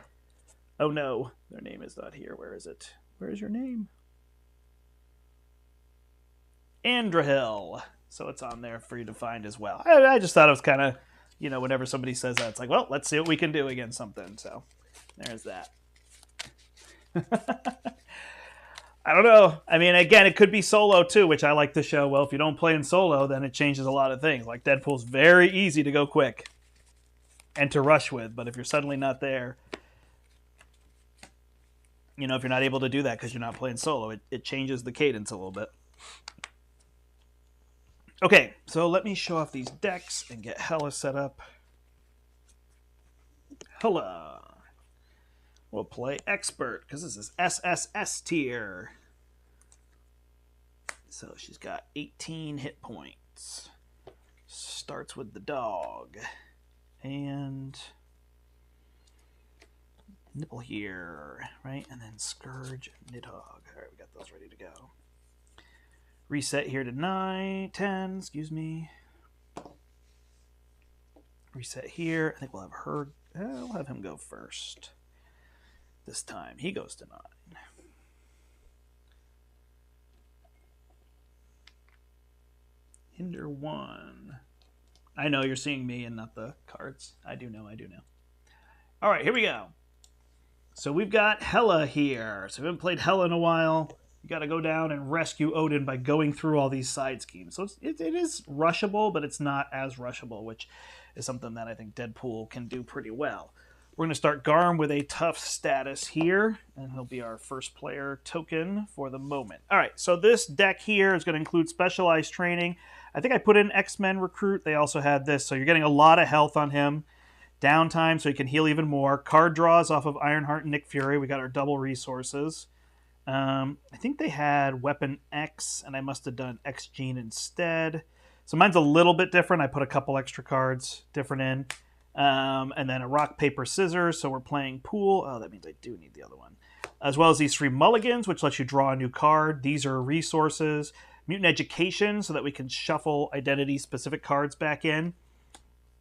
Oh no, their name is not here. Where is it? Where is your name? Andrahill. So it's on there for you to find as well. I just thought it was kind of, you know, whenever somebody says that, it's like, well, let's see what we can do against something. So there's that. I don't know. I mean, again, it could be solo too, which I like to show. Well, if you don't play in solo, then it changes a lot of things. Like Deadpool's very easy to go quick and to rush with, but if you're suddenly not there, you know, if you're not able to do that because you're not playing solo, it changes the cadence a little bit. Okay, so let me show off these decks and get Hella set up. Hella. We'll play Expert because this is SSS tier. So she's got 18 hit points. Starts with the dog. And Nipple here, right? And then Scourge, Nidhogg. All right, we got those ready to go. Reset here to 9, 10, excuse me. Reset here. I think we'll have her. We'll have him go first. This time he goes to 9. Hinder 1. I know you're seeing me and not the cards. I do know. All right, here we go. So we've got Hella here. So we haven't played Hella in a while. You got to go down and rescue Odin by going through all these side schemes. So it is rushable, but it's not as rushable, which is something that I think Deadpool can do pretty well. We're going to start Garm with a tough status here, and he'll be our first player token for the moment. All right, so this deck here is going to include specialized training. I think I put in X-Men Recruit. They also had this, so you're getting a lot of health on him. Downtime, so he can heal even more. Card draws off of Ironheart and Nick Fury. We got our double resources. I think they had Weapon X, and I must have done X-Gene instead. So mine's a little bit different. I put a couple extra cards different in. And then a rock, paper, scissors. So we're playing pool. Oh, that means I do need the other one. As well as these 3 mulligans, which lets you draw a new card. These are resources. Mutant Education, so that we can shuffle identity-specific cards back in.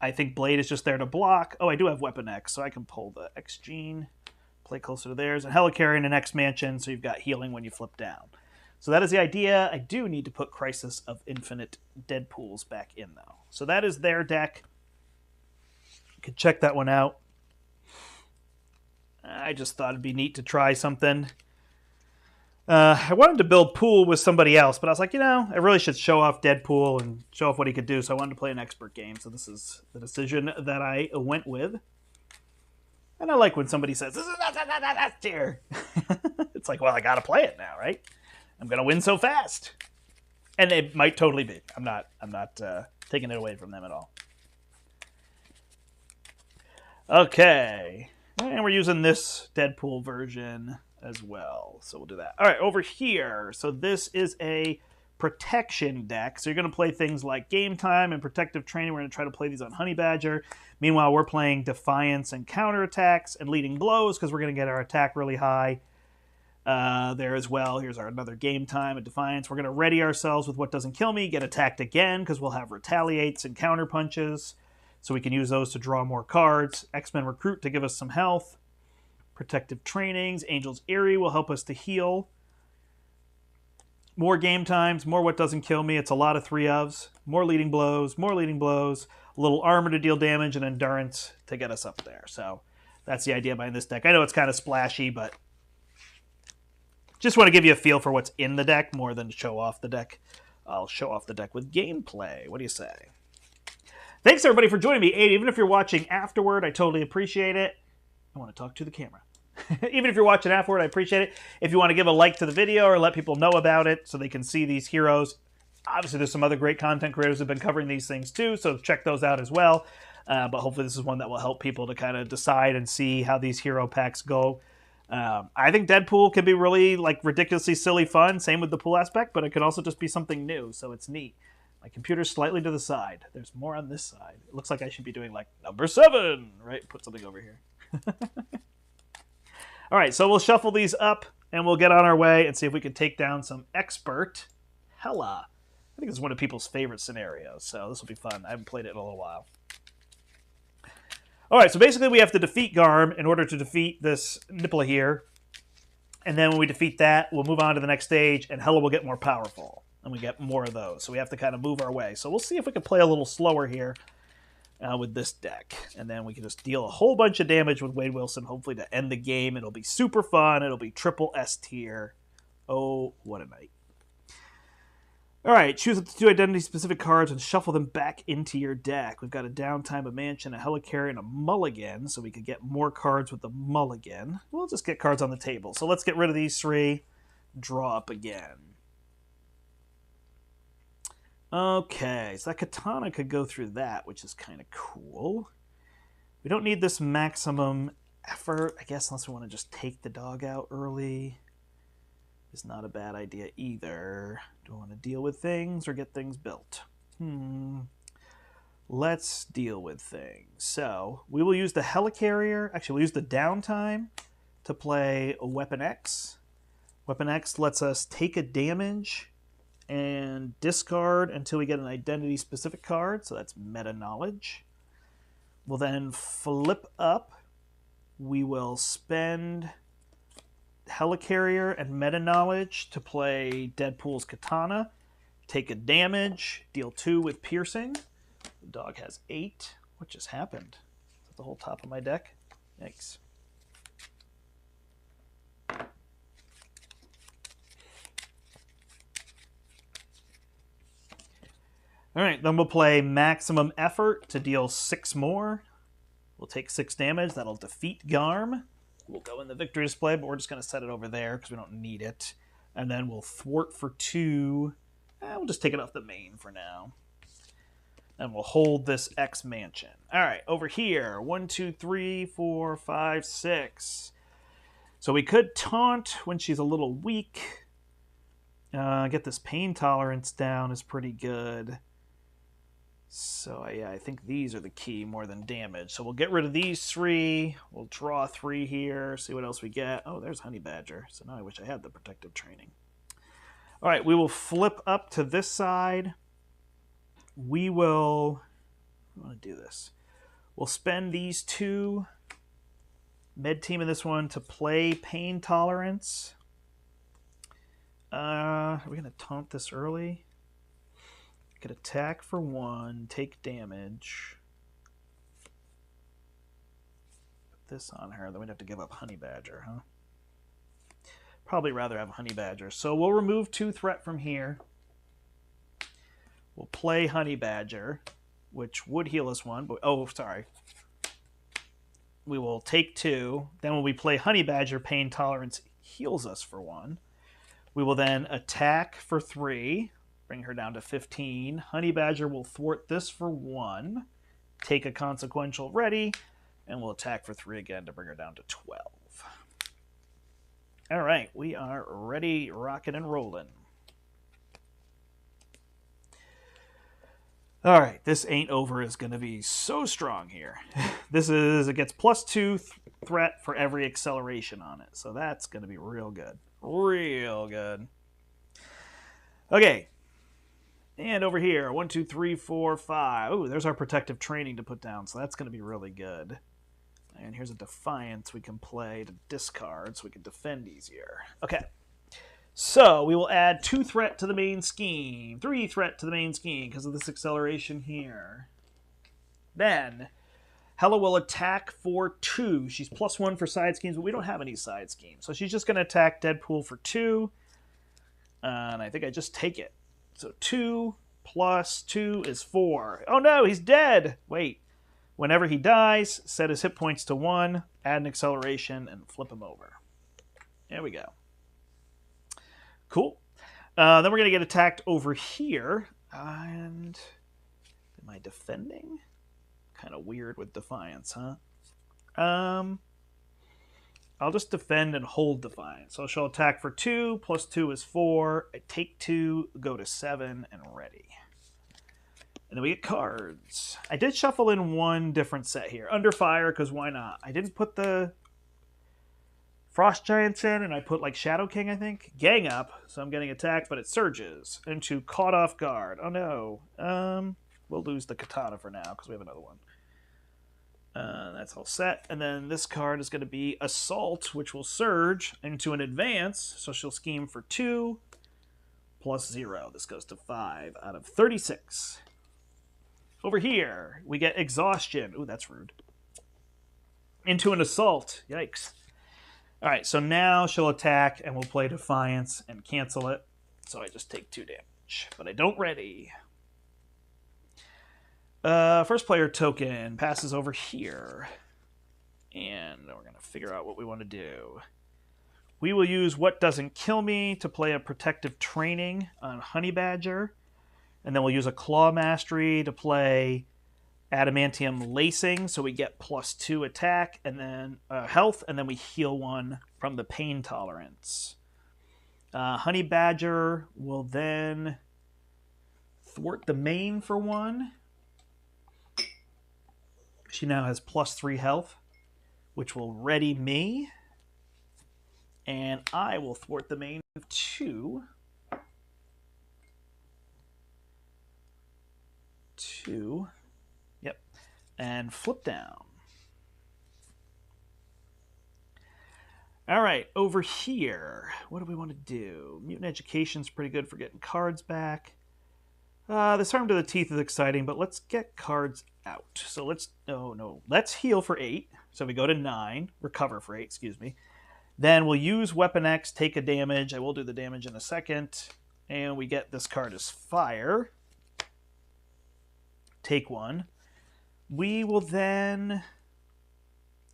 I think Blade is just there to block. Oh, I do have Weapon X, so I can pull the X-Gene. Play closer to theirs. And Helicarrier and an X-Mansion, so you've got healing when you flip down. So that is the idea. I do need to put Crisis of Infinite Deadpools back in, though. So that is their deck. You can check that one out. I just thought it'd be neat to try something. I wanted to build Pool with somebody else, but I was like, I really should show off Deadpool and show off what he could do, so I wanted to play an expert game. So this is the decision that I went with. And I like when somebody says, this is not tier. It's like, well, I got to play it now, right? I'm going to win so fast. And it might totally be. I'm not taking it away from them at all. Okay. And we're using this Deadpool version as well. So we'll do that. All right, over here. So this is a protection deck. So you're going to play things like Game Time and Protective Training. We're going to try to play these on Honey Badger. Meanwhile, we're playing Defiance and Counterattacks and Leading Blows because we're going to get our attack really high there as well. Here's our another Game Time and Defiance. We're going to ready ourselves with What Doesn't Kill Me, get attacked again because we'll have Retaliates and Counter Punches. So we can use those to draw more cards. X-Men Recruit to give us some health. Protective Trainings. Angel's Eerie will help us to heal. More Game Times. More What Doesn't Kill Me. It's a lot of 3-ofs. More Leading Blows. More Leading Blows. A little Armor to deal damage and Endurance to get us up there. So that's the idea behind this deck. I know it's kind of splashy, but just want to give you a feel for what's in the deck more than show off the deck. I'll show off the deck with gameplay. What do you say? Thanks, everybody, for joining me. Even if you're watching afterward, I totally appreciate it. I want to talk to the camera. Even if you're watching afterward, I appreciate it. If you want to give a like to the video or let people know about it so they can see these heroes. Obviously, there's some other great content creators who have been covering these things too, so check those out as well. But hopefully this is one that will help people to kind of decide and see how these hero packs go. I think Deadpool can be really ridiculously silly fun. Same with the pool aspect, but it could also just be something new, so it's neat. My computer's slightly to the side. There's more on this side. It looks like I should be doing number 7, right? Put something over here. All right, so we'll shuffle these up and we'll get on our way and see if we can take down some expert Hela. I think it's one of people's favorite scenarios, so this will be fun. I haven't played it in a little while. All right, so basically we have to defeat Garm in order to defeat this Nipple here. And then when we defeat that, we'll move on to the next stage and Hela will get more powerful. And we get more of those. So we have to kind of move our way. So we'll see if we can play a little slower here with this deck. And then we can just deal a whole bunch of damage with Wade Wilson, hopefully to end the game. It'll be super fun. It'll be triple S tier. Oh, what a night. All right, choose up to 2 identity-specific cards and shuffle them back into your deck. We've got a Downtime, a Mansion, a Helicarrier, and a Mulligan, so we can get more cards with the Mulligan. We'll just get cards on the table. So let's get rid of these 3. Draw up again. Okay, so that Katana could go through that, which is kind of cool. We don't need this maximum effort, I guess, unless we want to just take the dog out early. Is not a bad idea either. Do I want to deal with things or get things built? Let's deal with things. So we will use the Helicarrier. Actually, we'll use the Downtime to play a Weapon X. Weapon X lets us take a damage and discard until we get an identity-specific card, so that's meta knowledge. We'll then flip up. We will spend Helicarrier and meta knowledge to play Deadpool's Katana. Take a damage, deal 2 with piercing. The dog has 8. What just happened? Is that the whole top of my deck? Yikes. All right, then we'll play Maximum Effort to deal 6 more. We'll take 6 damage. That'll defeat Garm. We'll go in the victory display, but we're just going to set it over there because we don't need it. And then we'll thwart for 2. We'll just take it off the main for now. And we'll hold this X Mansion. All right, over here. 1, 2, 3, 4, 5, 6. So we could taunt when she's a little weak. Get this pain tolerance down is pretty good. So, yeah, I think these are the key more than damage. So we'll get rid of these 3. We'll draw 3 here, see what else we get. Oh, there's Honey Badger. So now I wish I had the Protective Training. All right, we will flip up to this side. We will... I want to do this. We'll spend these 2 med team in this one to play Pain Tolerance. Are we going to taunt this early? Could attack for 1, take damage. this on her, then we'd have to give up Honey Badger, huh? Probably rather have Honey Badger. So we'll remove 2 threat from here. We'll play Honey Badger, which would heal us 1. But, oh, sorry. We will take 2. Then when we play Honey Badger, Pain Tolerance heals us for 1. We will then attack for 3. Bring her down to 15. Honey Badger will thwart this for 1. Take a consequential ready. And we'll attack for 3 again to bring her down to 12. All right, we are ready, rocking and rolling. All right, this Ain't Over is going to be so strong here. It gets +2 threat for every acceleration on it. So that's going to be real good. Real good. Okay. And over here, 1, 2, 3, 4, 5. Ooh, there's our protective training to put down. So that's going to be really good. And here's a Defiance we can play to discard so we can defend easier. Okay. So we will add 2 threat to the main scheme. 3 threat to the main scheme because of this acceleration here. Then Hella will attack for 2. She's +1 for side schemes, but we don't have any side schemes. So she's just going to attack Deadpool for 2. And I think I just take it. So 2 + 2 is 4. Oh no, he's dead! Wait. Whenever he dies, set his hit points to 1, add an acceleration, and flip him over. There we go. Cool. Then we're going to get attacked over here. And am I defending? Kind of weird with Defiance, huh? I'll just defend and hold Defiance. So she'll attack for 2, + 2 is 4. I take 2, go to 7, and ready. And then we get cards. I did shuffle in 1 different set here. Under Fire, because why not? I didn't put the Frost Giants in, and I put like Shadow King, I think. Gang Up, so I'm getting attacked, but it surges into Caught Off Guard. Oh no. We'll lose the Katana for now, because we have another one. That's all set. And then this card is going to be Assault, which will surge into an advance. So she'll scheme for 2 + 0. This goes to 5 out of 36. Over here, we get Exhaustion. Ooh, that's rude. Into an Assault. Yikes. All right, so now she'll attack, and we'll play Defiance and cancel it. So I just take 2 damage, but I don't ready. First player token passes over here. And we're going to figure out what we want to do. We will use What Doesn't Kill Me to play a Protective Training on Honey Badger. And then we'll use a Claw Mastery to play Adamantium Lacing, so we get +2 attack and then health, and then we heal 1 from the Pain Tolerance. Honey Badger will then thwart the main for 1. She now has +3 health, which will ready me. And I will thwart the main of 2. 2. Yep. And flip down. All right, over here, what do we want to do? Mutant Education's pretty good for getting cards back. This Harm to the Teeth is exciting, but let's get cards out. So let's heal for 8. So we go to 9, recover for 8, excuse me. Then we'll use Weapon X, take a damage. I will do the damage in a second. And we get this card as Fire. Take 1. We will then...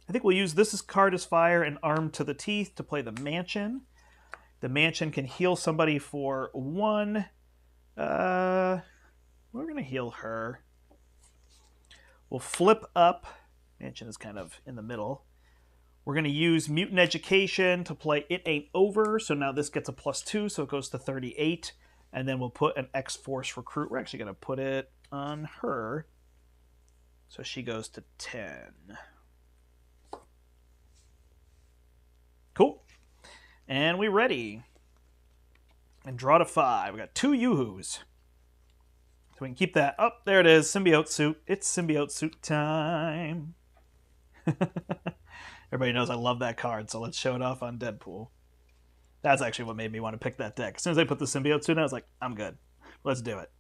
I think we'll use this card as Fire and Arm to the Teeth to play the Mansion. The Mansion can heal somebody for 1. We're going to heal her. We'll flip up. Mansion is kind of in the middle. We're going to use Mutant Education to play It Ain't Over. So now this gets a +2, so it goes to 38. And then we'll put an X-Force Recruit. We're actually going to put it on her. So she goes to 10. Cool. And we ready. And draw to 5. We got 2 Yoo-Hoos. So we can keep that. Oh, there it is. Symbiote Suit. It's Symbiote Suit time. Everybody knows I love that card, so let's show it off on Deadpool. That's actually what made me want to pick that deck. As soon as I put the Symbiote Suit in, I was like, I'm good. Let's do it.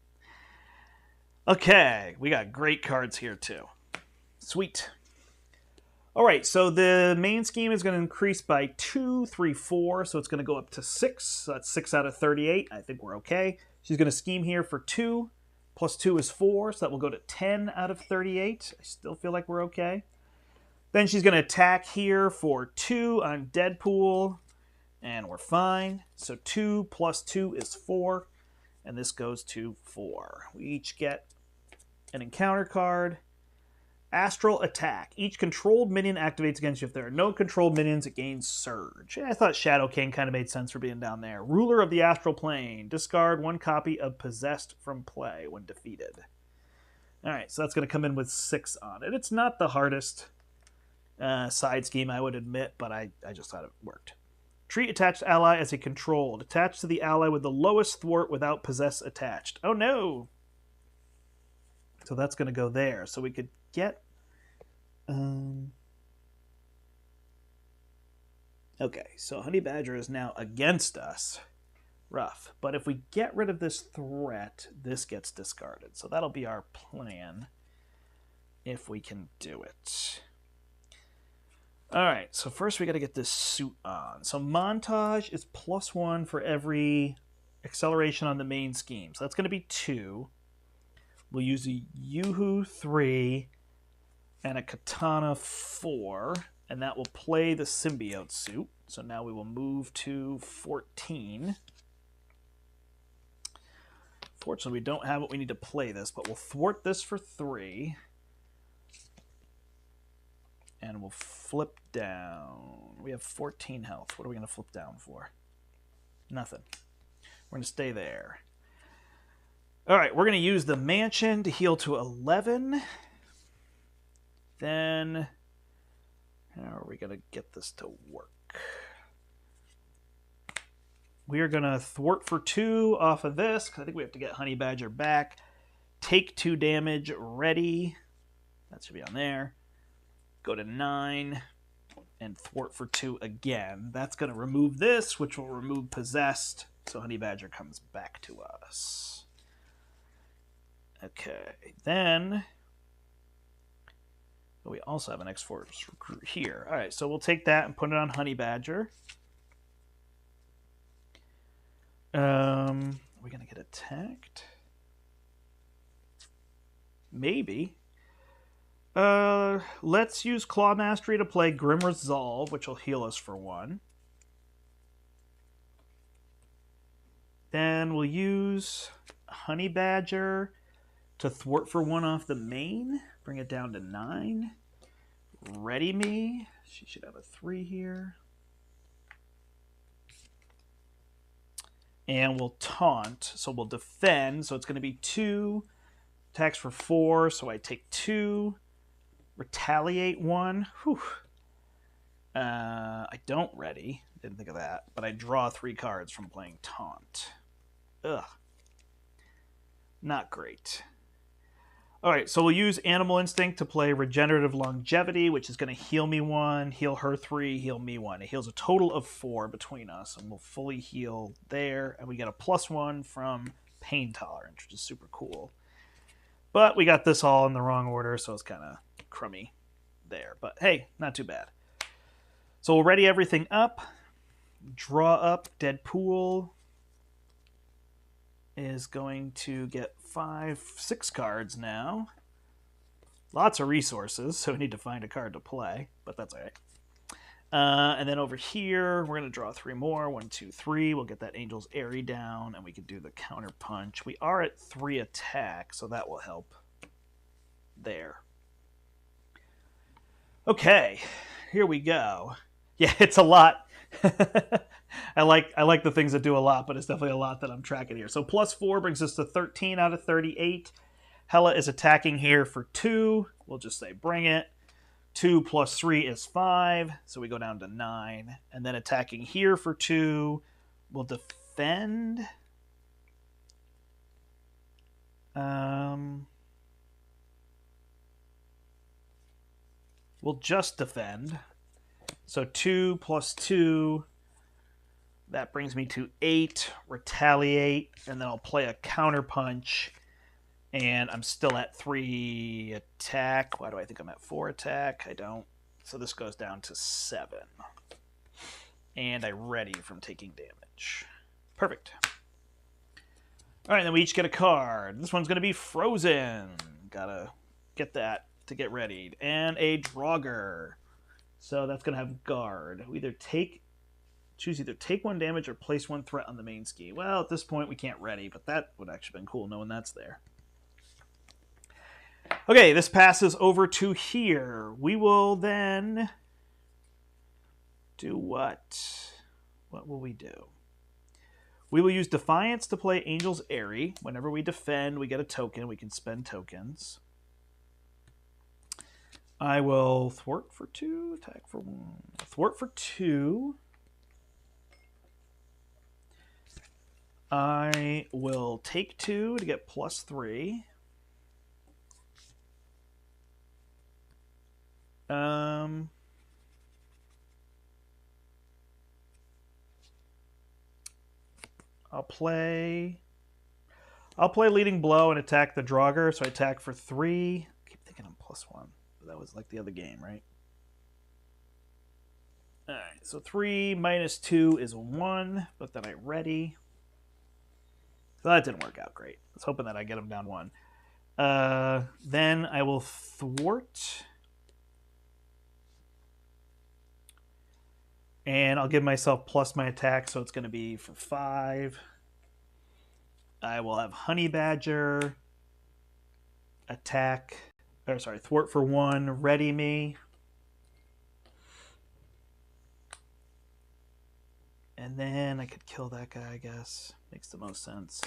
Okay, we got great cards here too. Sweet. All right, so the main scheme is going to increase by 2, 3, 4, so it's going to go up to 6. So that's 6 out of 38. I think we're okay. She's going to scheme here for 2. Plus 2 is 4, so that will go to 10 out of 38. I still feel like we're okay. Then she's going to attack here for 2 on Deadpool, and we're fine. So 2 plus 2 is 4, and this goes to 4. We each get an encounter card. Astral Attack. Each controlled minion activates against you. If there are no controlled minions, it gains Surge. I thought Shadow King kind of made sense for being down there. Ruler of the Astral Plane. Discard 1 copy of Possessed from play when defeated. Alright, so that's going to come in with 6 on it. It's not the hardest side scheme, I would admit, but I just thought it worked. Treat attached ally as a controlled. Attach to the ally with the lowest thwart without Possess attached. Oh no! So that's going to go there. So we could get... okay, so Honey Badger is now against us. Rough. But if we get rid of this threat, this gets discarded. So that'll be our plan if we can do it. Alright, so first we got to get this suit on. So Montage is +1 for every acceleration on the main scheme. So that's going to be 2. We'll use a Yoo-Hoo 3 and a Katana 4, and that will play the symbiote suit. So now we will move to 14. Fortunately, we don't have what we need to play this, but we'll thwart this for 3. And we'll flip down. We have 14 health. What are we going to flip down for? Nothing. We're going to stay there. All right, we're going to use the mansion to heal to 11. Then, how are we going to get this to work? We are going to thwart for 2 off of this, because I think we have to get Honey Badger back. Take 2 damage, ready. That should be on there. Go to 9, and thwart for 2 again. That's going to remove this, which will remove Possessed, so Honey Badger comes back to us. Okay, then we also have an X-Force recruit here. All right, so we'll take that and put it on Honey Badger. Are we going to get attacked? Maybe. Let's use Claw Mastery to play Grim Resolve, which will heal us for 1. Then we'll use Honey Badger to thwart for 1 off the main. Bring it down to 9. Ready Me. She should have a 3 here. And we'll taunt. So we'll defend. So it's going to be 2. Attacks for 4. So I take 2. Retaliate 1. Whew. I don't ready. Didn't think of that. But I draw 3 cards from playing taunt. Ugh. Not great. Alright, so we'll use Animal Instinct to play Regenerative Longevity, which is going to heal me 1, heal her 3, heal me 1. It heals a total of 4 between us, and we'll fully heal there. And we get a +1 from Pain Tolerance, which is super cool. But we got this all in the wrong order, so it's kind of crummy there. But hey, not too bad. So we'll ready everything up. Draw up. Deadpool is going to get 6 cards now. Lots of resources, so we need to find a card to play, but that's all right. And then over here, we're going to draw 3 more. 1, 2, 3. We'll get that Angel's Airy down, and we can do the counter punch. We are at 3 attack, so that will help there. Okay, here we go. Yeah, it's a lot. I like the things that do a lot, but it's definitely a lot that I'm tracking here. So +4 brings us to 13 out of 38. Hela is attacking here for 2. We'll just say bring it. 2 plus 3 is 5, so we go down to 9. And then attacking here for 2. We'll defend. We'll just defend. So 2 plus 2, that brings me to 8. Retaliate, and then I'll play a counter punch. And I'm still at 3 attack. Why do I think I'm at 4 attack? I don't. So this goes down to 7. And I ready from taking damage. Perfect. All right, then we each get a card. This one's going to be Frozen. Gotta get that to get readied. And a Draugr. So that's going to have Guard. We choose either take 1 damage or place 1 threat on the main ski. Well, at this point, we can't ready, but that would actually been cool knowing that's there. Okay, this passes over to here. We will then do what? What will we do? We will use Defiance to play Angel's Airy. Whenever we defend, we get a token. We can spend tokens. I will thwart for 2, attack for 1. Thwart for 2. I will take 2 to get +3. I'll play Leading Blow and attack the Draugr, so I attack for 3. I keep thinking I'm +1, but that was like the other game, right? Alright, so 3 minus 2 is 1, but then I ready. So that didn't work out great. I was hoping that I get him down 1. Then I will thwart. And I'll give myself plus my attack, so it's going to be for 5. I will have Honey Badger, thwart for 1, ready me. And then I could kill that guy, I guess. Makes the most sense.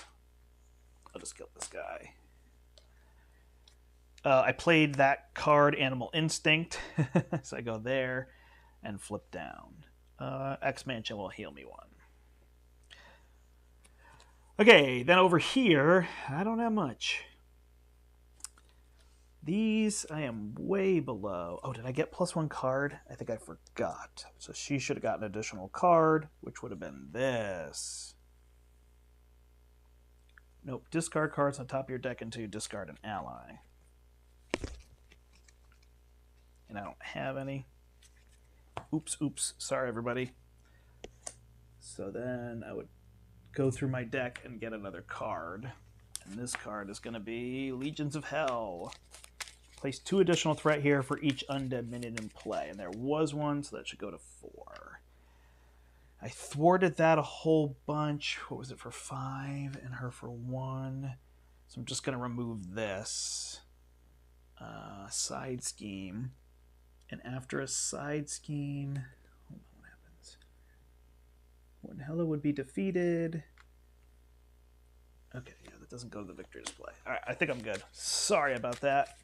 I'll just kill this guy. I played that card, Animal Instinct, so I go there and flip down. X-Mansion will heal me 1. Okay, then over here, I don't have much. These, I am way below. Oh, did I get +1 card? I think I forgot. So she should have gotten an additional card, which would have been this. Nope, discard cards on top of your deck until you discard an ally. And I don't have any. Oops. Sorry, everybody. So then I would go through my deck and get another card. And this card is going to be Legions of Hell. Place 2 additional threat here for each undead minion in play. And there was 1, so that should go to 4. I thwarted that a whole bunch. What was it for 5 and her for 1? So I'm just going to remove this. Side scheme. And after a side scheme, hold on, what happens? When Hela would be defeated. Okay, yeah, that doesn't go to the victory display. All right, I think I'm good. Sorry about that.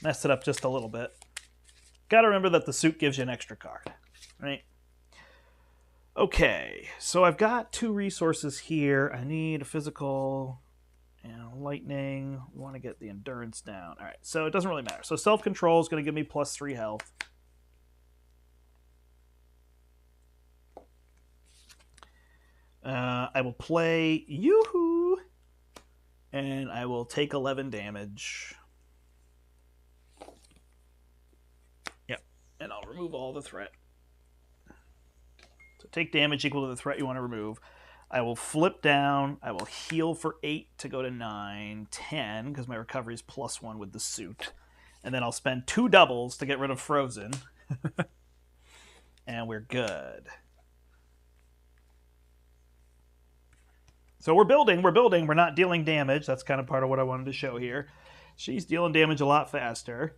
Messed it up just a little bit. Got to remember that the suit gives you an extra card, right? Okay, so I've got 2 resources here. I need a physical and lightning. We want to get the endurance down. All right, so it doesn't really matter. So self-control is going to give me +3 health. I will play Yoo-hoo, and I will take 11 damage. Yep, and I'll remove all the threat. So take damage equal to the threat you want to remove. I will flip down. I will heal for 8 to go to 9, 10, because my recovery is +1 with the suit. And then I'll spend 2 doubles to get rid of Frozen. And we're good. So we're building. We're not dealing damage. That's kind of part of what I wanted to show here. She's dealing damage a lot faster.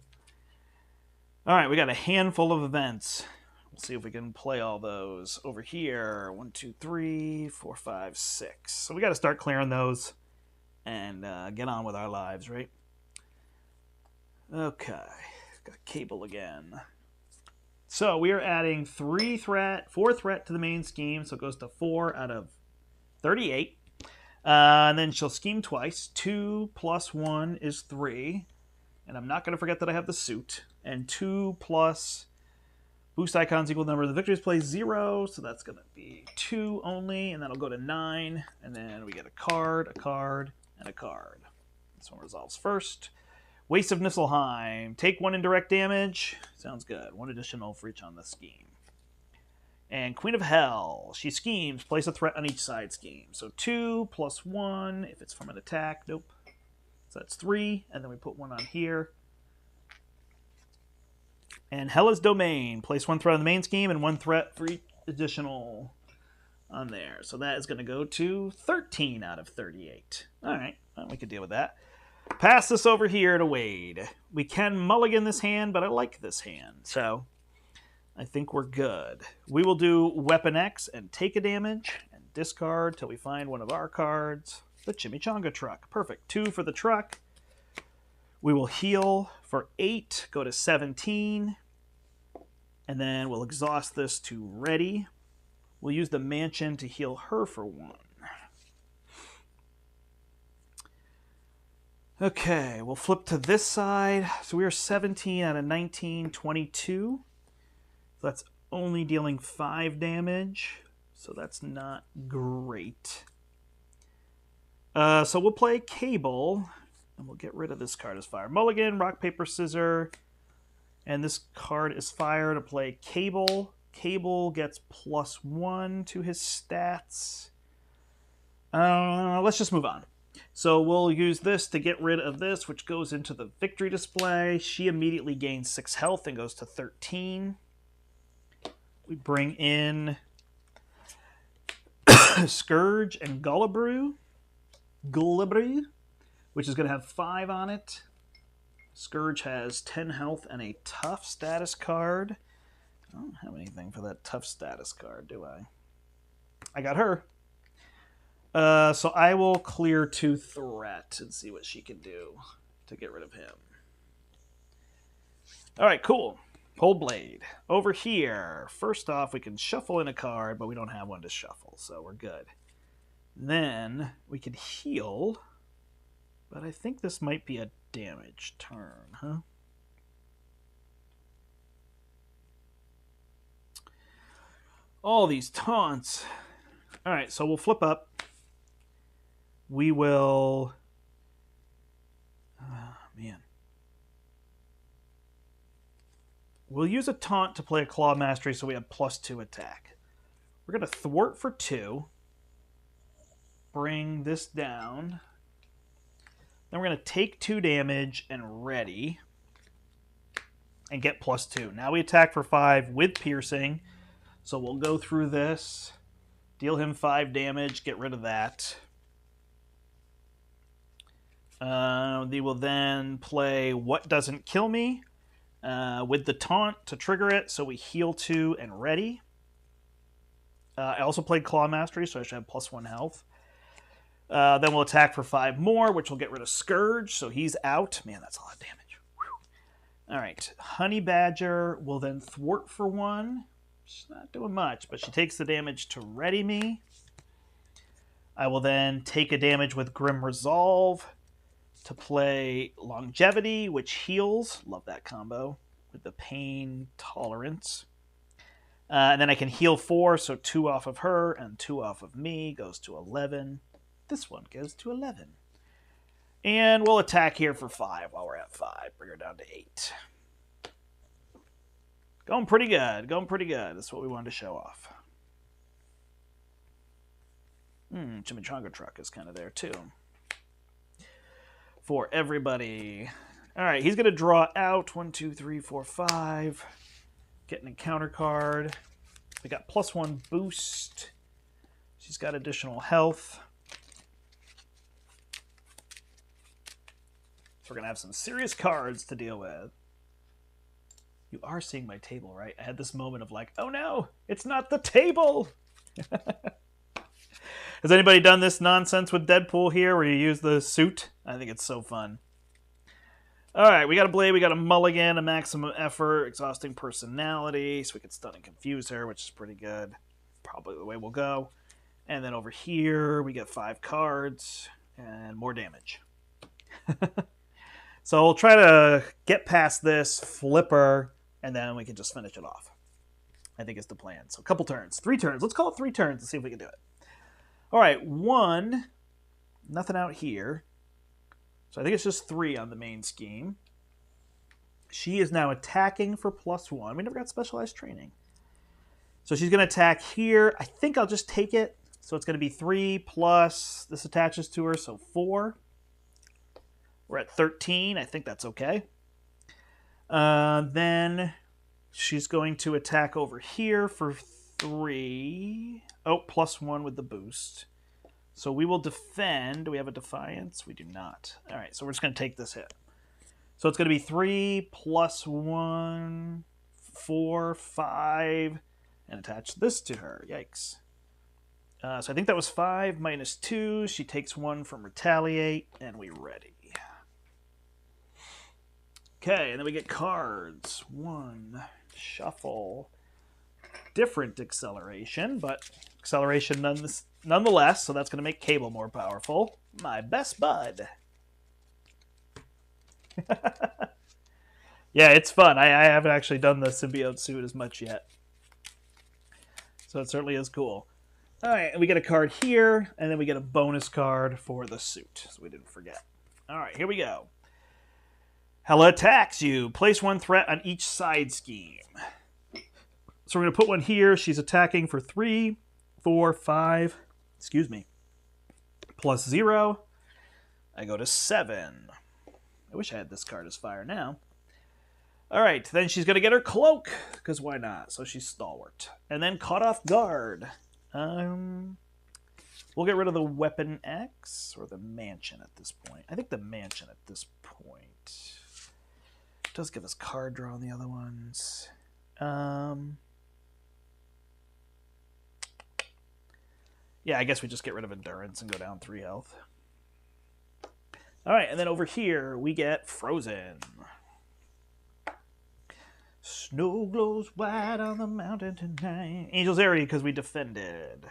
All right, we got a handful of events. We'll see if we can play all those. Over here, 1, 2, 3, 4, 5, 6. So we got to start clearing those and get on with our lives, right? Okay, got cable again. So we are adding 4 threat to the main scheme, so it goes to 4 out of 38. And then she'll scheme twice. 2 plus 1 is 3. And I'm not going to forget that I have the suit. And 2 plus boost icons equal number of the victories plays 0. So that's going to be 2 only. And that'll go to 9. And then we get a card, and a card. This one resolves first. Waste of Niflheim. Take 1 indirect damage. Sounds good. 1 additional for each on the scheme. And Queen of Hell. She schemes. Place a threat on each side scheme. So 2 plus 1 if it's from an attack. Nope. So that's 3. And then we put 1 on here. And Hella's Domain. Place 1 threat on the main scheme and 1 threat for each additional on there. So that is going to go to 13 out of 38. All right. Well, we could deal with that. Pass this over here to Wade. We can mulligan this hand, but I like this hand. So I think we're good. We will do Weapon X and take a damage and discard till we find one of our cards. The Chimichanga Truck. Perfect. 2 for the truck. We will heal for 8, go to 17. And then we'll exhaust this to ready. We'll use the mansion to heal her for 1. Okay, we'll flip to this side. So we are 17 out of 19, 22. So that's only dealing 5 damage. So that's not great. So we'll play Cable. And we'll get rid of this card as fire. Mulligan, rock, paper, scissor. And this card is fire to play Cable. Cable gets +1 to his stats. Let's just move on. So we'll use this to get rid of this, which goes into the victory display. She immediately gains 6 health and goes to 13. We bring in Scourge and Gullibrew, which is going to have 5 on it. Scourge has 10 health and a tough status card. I don't have anything for that tough status card, do I? I got her. So I will clear 2 threat and see what she can do to get rid of him. All right, cool. Hold Blade. Over here, first off, we can shuffle in a card, but we don't have one to shuffle, so we're good. Then we can heal, but I think this might be a damage turn, huh? All these taunts. All right, so we'll flip up. We will... man. We'll use a taunt to play a Claw Mastery so we have +2 attack. We're going to thwart for 2. Bring this down. Then we're going to take 2 damage and ready. And get +2. Now we attack for 5 with piercing. So we'll go through this. Deal him 5 damage. Get rid of that. They will then play What Doesn't Kill Me with the taunt to trigger it. So we heal 2 and ready. I also played Claw Mastery, so I should have +1 health. Then we'll attack for 5 more, which will get rid of Scourge. So he's out. Man, that's a lot of damage. Whew. All right. Honey Badger will then thwart for 1. She's not doing much, but she takes the damage to ready me. I will then take a damage with Grim Resolve to play Longevity, which heals. Love that combo with the pain tolerance. And then I can heal 4, so 2 off of her and 2 off of me goes to 11. This one goes to 11. And we'll attack here for 5 while we're at 5. Bring her down to 8. Going pretty good. Going pretty good. That's what we wanted to show off. Chimichanga Truck is kind of there too. For everybody. All right, he's going to draw out 1, 2, 3, 4, 5. Get an encounter card. We got +1 boost. She's got additional health. So we're going to have some serious cards to deal with. You are seeing my table, right? I had this moment of like, oh no, it's not the table. Has anybody done this nonsense with Deadpool here where you use the suit? I think it's so fun. All right, we got a Blade, we got a Mulligan, a Maximum Effort, Exhausting Personality, so we can stun and confuse her, which is pretty good. Probably the way we'll go. And then over here, we get 5 cards and more damage. So we'll try to get past this, flip her, and then we can just finish it off. I think is the plan. So a couple turns. 3 turns. Let's call it 3 turns and see if we can do it. All right, 1. Nothing out here. So I think it's just 3 on the main scheme. She is now attacking for +1. We never got specialized training. So she's going to attack here. I think I'll just take it. So it's going to be 3 plus this attaches to her, so 4. We're at 13. I think that's okay. Then she's going to attack over here for 3. Oh, +1 with the boost. So we will defend. Do we have a defiance? We do not. All right, so we're just going to take this hit. So it's going to be 3 plus 1, 4, 5, and attach this to her. Yikes. So I think that was 5 minus 2. She takes 1 from retaliate, and we ready. Okay, and then we get cards. 1, shuffle. Different acceleration, but acceleration nonetheless, so that's going to make Cable more powerful. My best bud. Yeah, it's fun. I haven't actually done the symbiote suit as much yet. So it certainly is cool. All right, and we get a card here, and then we get a bonus card for the suit, so we didn't forget. All right, here we go. Hela attacks you. Place 1 threat on each side scheme. So we're going to put 1 here. She's attacking for 3, 4, 5. Excuse me. Plus 0. I go to 7. I wish I had this card as fire now. All right, then she's going to get her cloak, because why not? So she's stalwart. And then caught off guard. We'll get rid of the weapon X or the mansion at this point. I think the mansion at this point. It does give us card draw on the other ones. Yeah, I guess we just get rid of endurance and go down 3 health. All right, and then over here we get Frozen. Snow glows white on the mountain tonight. Angel's Area because we defended.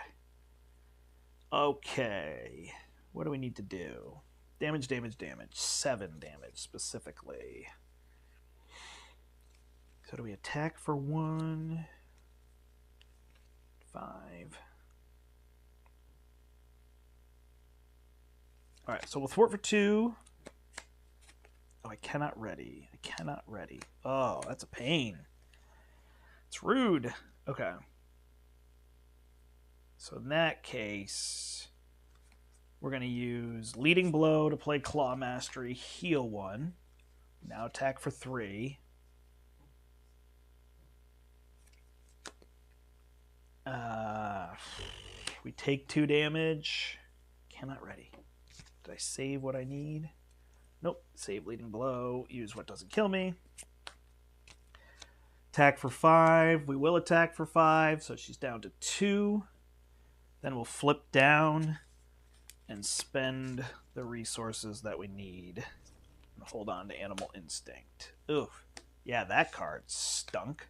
Okay. What do we need to do? Damage, damage, damage. 7 damage specifically. So do we attack for 1? 5. All right, so we'll thwart for 2. Oh, I cannot ready. I cannot ready. Oh, that's a pain. It's rude. Okay. So in that case, we're going to use Leading Blow to play Claw Mastery, heal 1. Now attack for 3. We take 2 damage. Cannot ready. Did I save what I need? Nope. Save Leading Blow. Use what doesn't kill me. Attack for 5. We will attack for 5, so she's down to 2. Then we'll flip down and spend the resources that we need. And hold on to Animal Instinct. Oof. Yeah, that card stunk.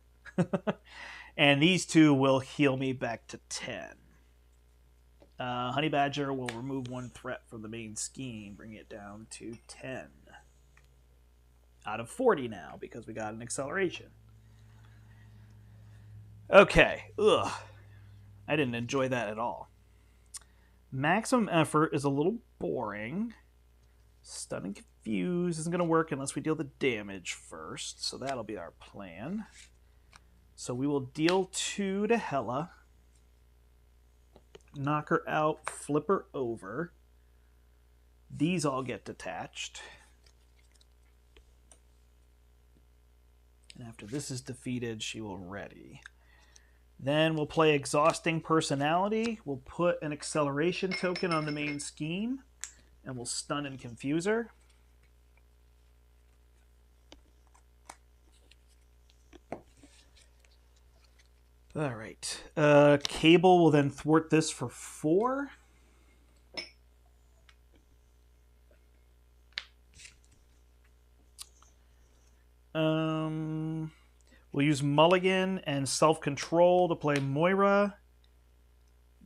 And these 2 will heal me back to 10. Honey Badger will remove 1 threat from the main scheme, bringing it down to 10. Out of 40 now, because we got an acceleration. Okay. Ugh. I didn't enjoy that at all. Maximum Effort is a little boring. Stun and Confuse isn't going to work unless we deal the damage first, so that'll be our plan. So we will deal 2 to Hela. Knock her out, flip her over. These all get detached. And after this is defeated, she will ready. Then we'll play Exhausting Personality. We'll put an acceleration token on the main scheme, and we'll stun and confuse her. All right. Cable will then thwart this for 4. We'll use Mulligan and Self-Control to play Moira.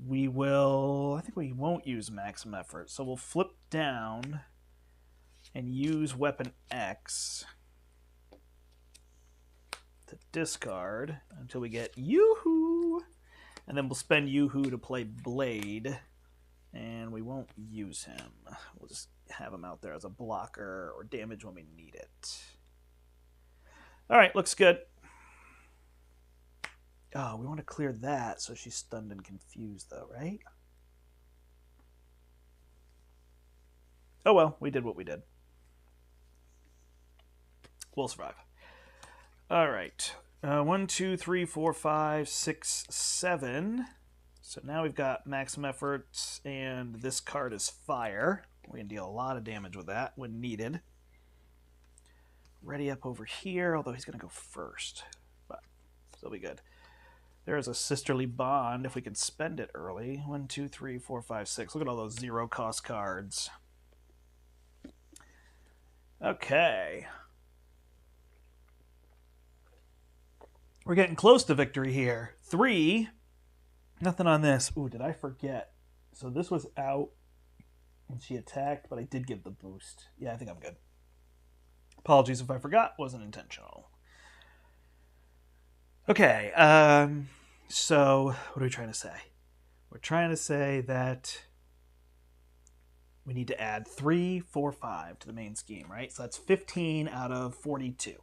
We will... I think we won't use Maximum Effort, so we'll flip down and use Weapon X to discard until we get Yoo-Hoo. And then we'll spend Yoo-Hoo to play Blade And we won't use him. We'll just have him out there as a blocker or damage when we need it. All right, looks good. Oh, we want to clear that so she's stunned and confused, though, right? Oh, well, we did what we did. We'll survive. All right. 1, 2, 3, 4, 5, 6, 7. So now we've got maximum efforts, and this card is fire. We can deal a lot of damage with that when needed. Ready up over here, although he's going to go first. But still be good. There's a sisterly bond if we can spend it early. 1, 2, 3, 4, 5, 6. Look at all those zero-cost cards. Okay. We're getting close to victory here. 3. Nothing on this. Ooh, did I forget? So this was out when she attacked, but I did give the boost. Yeah, I think I'm good. Apologies if I forgot. Wasn't intentional. Okay. So what are we trying to say? We're trying to say that we need to add 3, 4, 5 to the main scheme, right? So that's 15 out of 42. I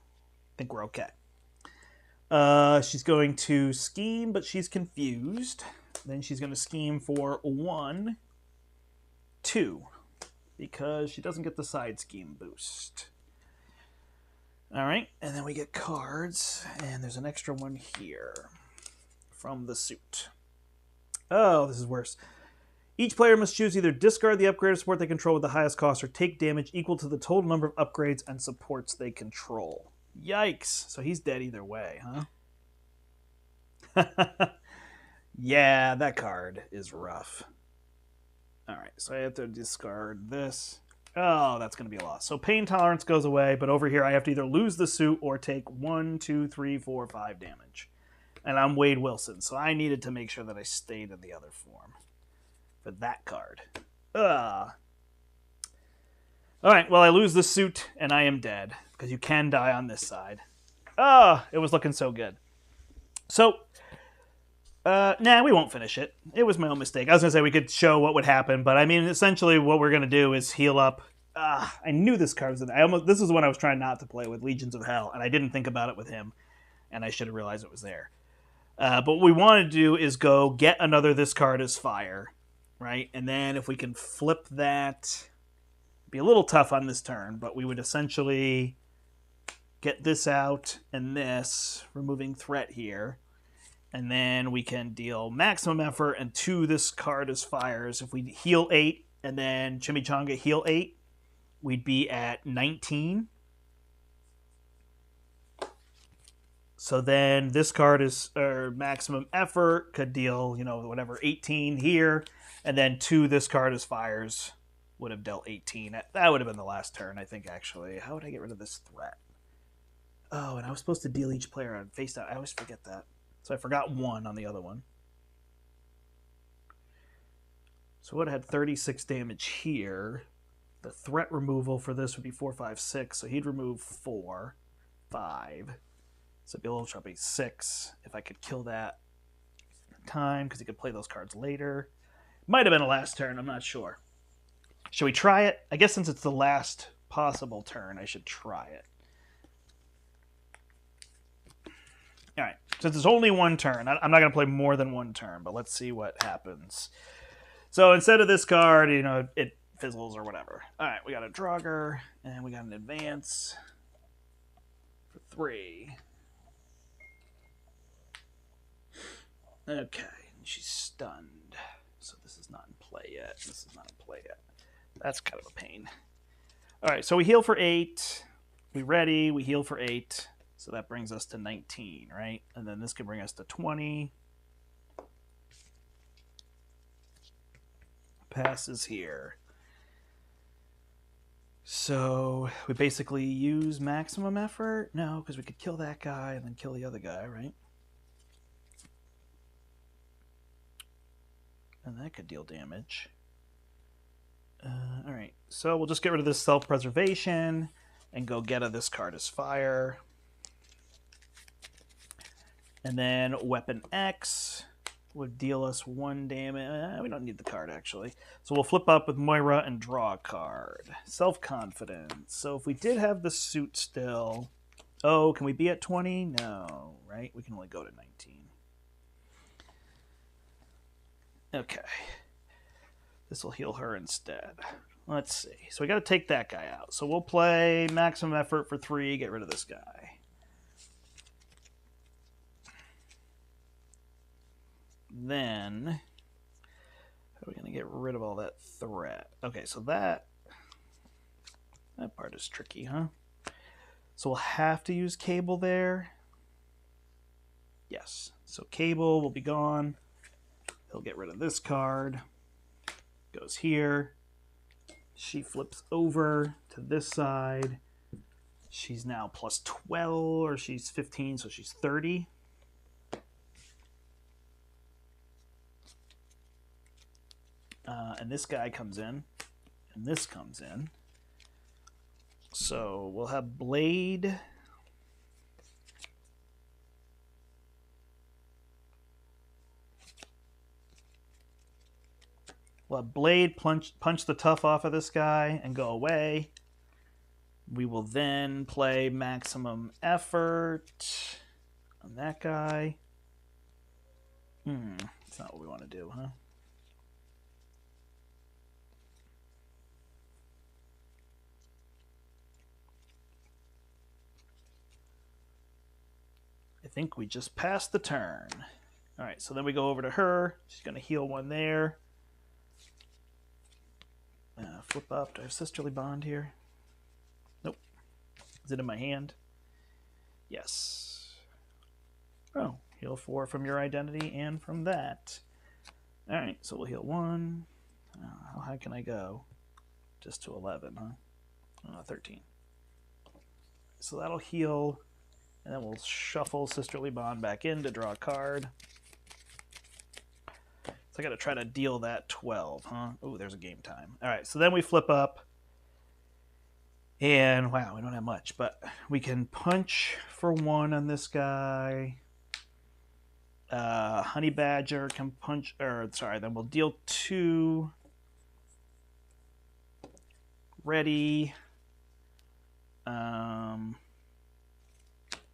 think we're okay. She's going to scheme, but she's confused. Then she's going to scheme for 1, 2, because she doesn't get the side scheme boost. All right, and then we get cards, and there's an extra one here from the suit. Oh, this is worse. Each player must choose either discard the upgrade or support they control with the highest cost or take damage equal to the total number of upgrades and supports they control. Yikes. So he's dead either way, huh? Yeah, that card is rough. All right, so I have to discard this. Oh, that's going to be a loss. So pain tolerance goes away, but over here I have to either lose the suit or take 1, 2, 3, 4, 5 damage. And I'm Wade Wilson, so I needed to make sure that I stayed in the other form for that card. All right, well, I lose the suit, and I am dead, because you can die on this side. It was looking so good. So, nah, we won't finish it. It was my own mistake. I was going to say we could show what would happen, but I mean, essentially what we're going to do is heal up. I knew this card was in there. This is one I was trying not to play with, Legions of Hell, and I didn't think about it with him, and I should have realized it was there. But what we want to do is go get another this card as fire, right? And then if we can flip that, be a little tough on this turn, but we would essentially get this out and this, removing threat here. And then we can deal maximum effort and 2 this card as fires. If we heal 8 and then Chimichanga heal 8, we'd be at 19. So then this card is maximum effort, could deal, whatever, 18 here. And then 2 this card as fires would have dealt 18. That would have been the last turn, I think, actually. How would I get rid of this threat? Oh, and I was supposed to deal each player on face down. I always forget that. So I forgot 1 on the other one. So I would have had 36 damage here. The threat removal for this would be 4, 5, 6. So he'd remove 4, 5. So it'd be a little choppy. 6. If I could kill that in time, because he could play those cards later. Might have been a last turn. I'm not sure. Should we try it? I guess since it's the last possible turn, I should try it. All right. Since it's only 1 turn, I'm not going to play more than 1 turn, but let's see what happens. So instead of this card, it fizzles or whatever. All right, we got a Draugr, and we got an advance for 3. Okay, she's stunned. So this is not in play yet. This is not in play yet. That's kind of a pain. All right, so we heal for 8. We ready. We heal for 8. So that brings us to 19, right? And then this can bring us to 20. Passes here. So we basically use maximum effort? No, because we could kill that guy and then kill the other guy, right? And that could deal damage. All right, so we'll just get rid of this self-preservation and go get this card as fire. And then Weapon X, would deal us 1 damage. We don't need the card, actually. So we'll flip up with Moira and draw a card. Self-confidence. So if we did have the suit still... Oh, can we be at 20? No, right? We can only go to 19. Okay. This will heal her instead. Let's see. So we got to take that guy out. So we'll play maximum effort for 3, get rid of this guy. Then, how are we going to get rid of all that threat? Okay, so that part is tricky, huh? So we'll have to use Cable there. Yes. So Cable will be gone. He'll get rid of this card. Goes here. She flips over to this side. She's now plus 12, or she's 15, so she's 30. And this guy comes in, and this comes in. So we'll have Blade. We'll have Blade punch the tough off of this guy and go away. We will then play maximum effort on that guy. That's not what we want to do, huh? I think we just passed the turn. All right, so then we go over to her. She's going to heal 1 there. Flip up. Do I have Sisterly Bond here? Nope. Is it in my hand? Yes. Oh, heal 4 from your identity and from that. All right, so we'll heal 1. How high can I go? Just to 11, huh? 13. So that'll heal, and then we'll shuffle Sisterly Bond back in to draw a card. So I got to try to deal that 12, huh? Oh, there's a game time. All right, so then we flip up. And, wow, we don't have much. But we can punch for 1 on this guy. Honey Badger can punch... then we'll deal 2. Ready.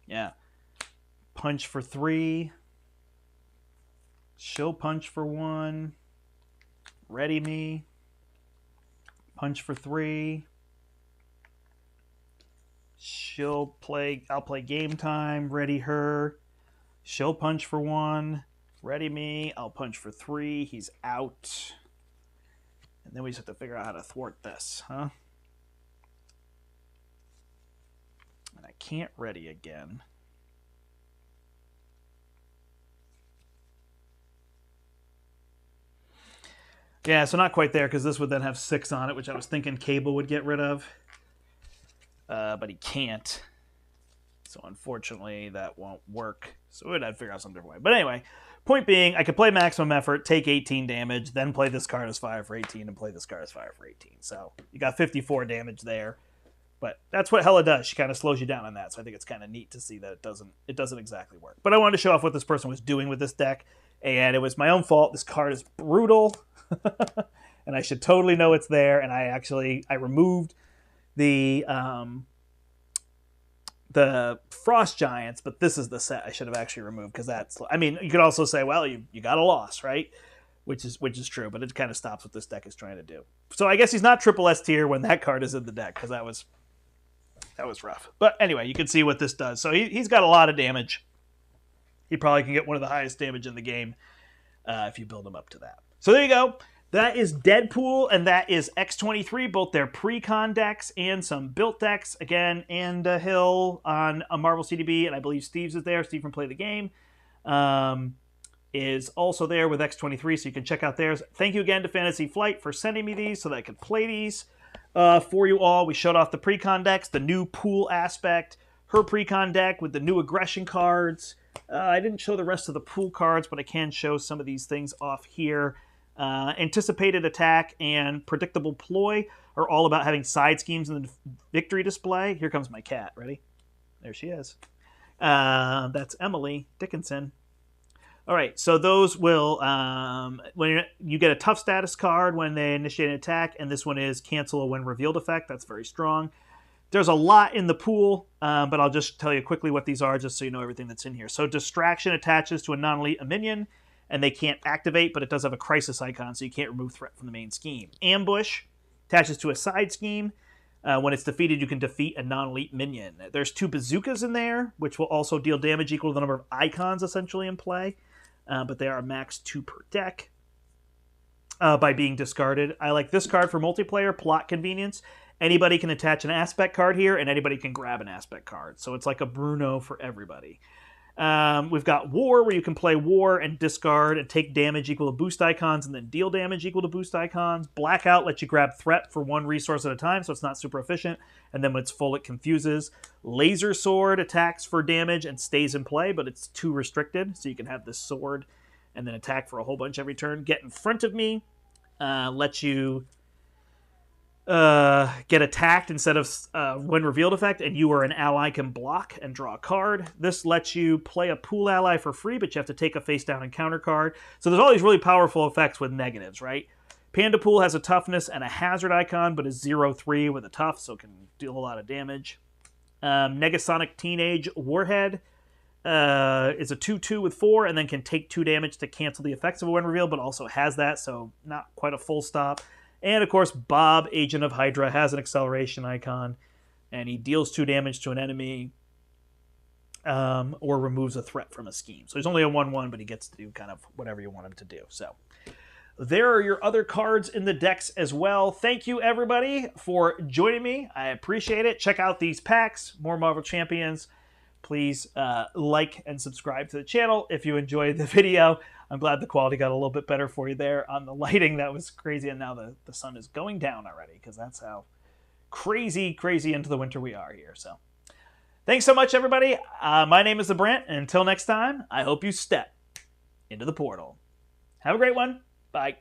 Yeah. Punch for 3. She'll punch for 1. Ready me. Punch for 3. I'll play game time. Ready her. She'll punch for 1. Ready me. I'll punch for 3. He's out. And then we just have to figure out how to thwart this, huh? And I can't ready again. Yeah, so not quite there, because this would then have 6 on it, which I was thinking Cable would get rid of. But he can't. So unfortunately, that won't work. So we'd have to figure out some different way. But anyway, point being, I could play maximum effort, take 18 damage, then play this card as fire for 18, and play this card as fire for 18. So you got 54 damage there. But that's what Hela does. She kind of slows you down on that. So I think it's kind of neat to see that it doesn't exactly work. But I wanted to show off what this person was doing with this deck. And it was my own fault. This card is brutal. And I should totally know it's there. And I removed the Frost Giants, but this is the set I should have actually removed, because that's... I mean, you could also say, well, you got a loss, right? Which is true, but it kind of stops what this deck is trying to do. So I guess he's not triple S tier when that card is in the deck, because that was rough. But anyway, you can see what this does. So he's got a lot of damage. He probably can get one of the highest damage in the game if you build him up to that. So there you go. That is Deadpool, and that is X-23, both their pre-con decks and some built decks. Again, and Hill on a Marvel CDB, and I believe Steve's is there. Steve from Play the Game is also there with X-23, so you can check out theirs. Thank you again to Fantasy Flight for sending me these so that I could play these for you all. We showed off the pre-con decks, the new pool aspect, her pre-con deck with the new aggression cards. I didn't show the rest of the pool cards, but I can show some of these things off here. Anticipated attack and predictable ploy are all about having side schemes in the victory display. Here comes my cat. Ready? There she is. That's Emily Dickinson. All right, so those will when you get a tough status card when they initiate an attack, and this one is cancel a when revealed effect. That's very strong. There's a lot in the pool, but I'll just tell you quickly what these are, just so you know everything that's in here. So distraction attaches to a non-elite minion, and they can't activate, but it does have a crisis icon, so you can't remove threat from the main scheme. Ambush attaches to a side scheme. When it's defeated, you can defeat a non-elite minion. There's 2 bazookas in there, which will also deal damage equal to the number of icons essentially in play. But they are max 2 per deck by being discarded. I like this card for multiplayer, plot convenience. Anybody can attach an aspect card here, and anybody can grab an aspect card. So it's like a Bruno for everybody. We've got War, where you can play War and discard and take damage equal to boost icons and then deal damage equal to boost icons. Blackout lets you grab threat for 1 resource at a time, so it's not super efficient. And then when it's full, it confuses. Laser Sword attacks for damage and stays in play, but it's too restricted, so you can have this sword and then attack for a whole bunch every turn. Get in front of me lets you get attacked instead of when revealed effect, and you or an ally can block and draw a card. This lets you play a pool ally for free, but you have to take a face down encounter card. So there's all these really powerful effects with negatives, right? Panda Pool has a toughness and a hazard icon, but is 0-3 with a tough, so it can deal a lot of damage. Negasonic Teenage Warhead is a 2-2 with 4, and then can take 2 damage to cancel the effects of a when revealed, but also has that, so not quite a full stop. And, of course, Bob, Agent of Hydra, has an acceleration icon, and he deals 2 damage to an enemy or removes a threat from a scheme. So he's only a 1-1, but he gets to do kind of whatever you want him to do. So there are your other cards in the decks as well. Thank you, everybody, for joining me. I appreciate it. Check out these packs, more Marvel Champions. Please like and subscribe to the channel if you enjoyed the video. I'm glad the quality got a little bit better for you there on the lighting. That was crazy, and now the sun is going down already because that's how crazy into the winter we are here. So thanks so much, everybody. My name is the Brandt, and until next time, I hope you step into the portal. Have a great one. Bye.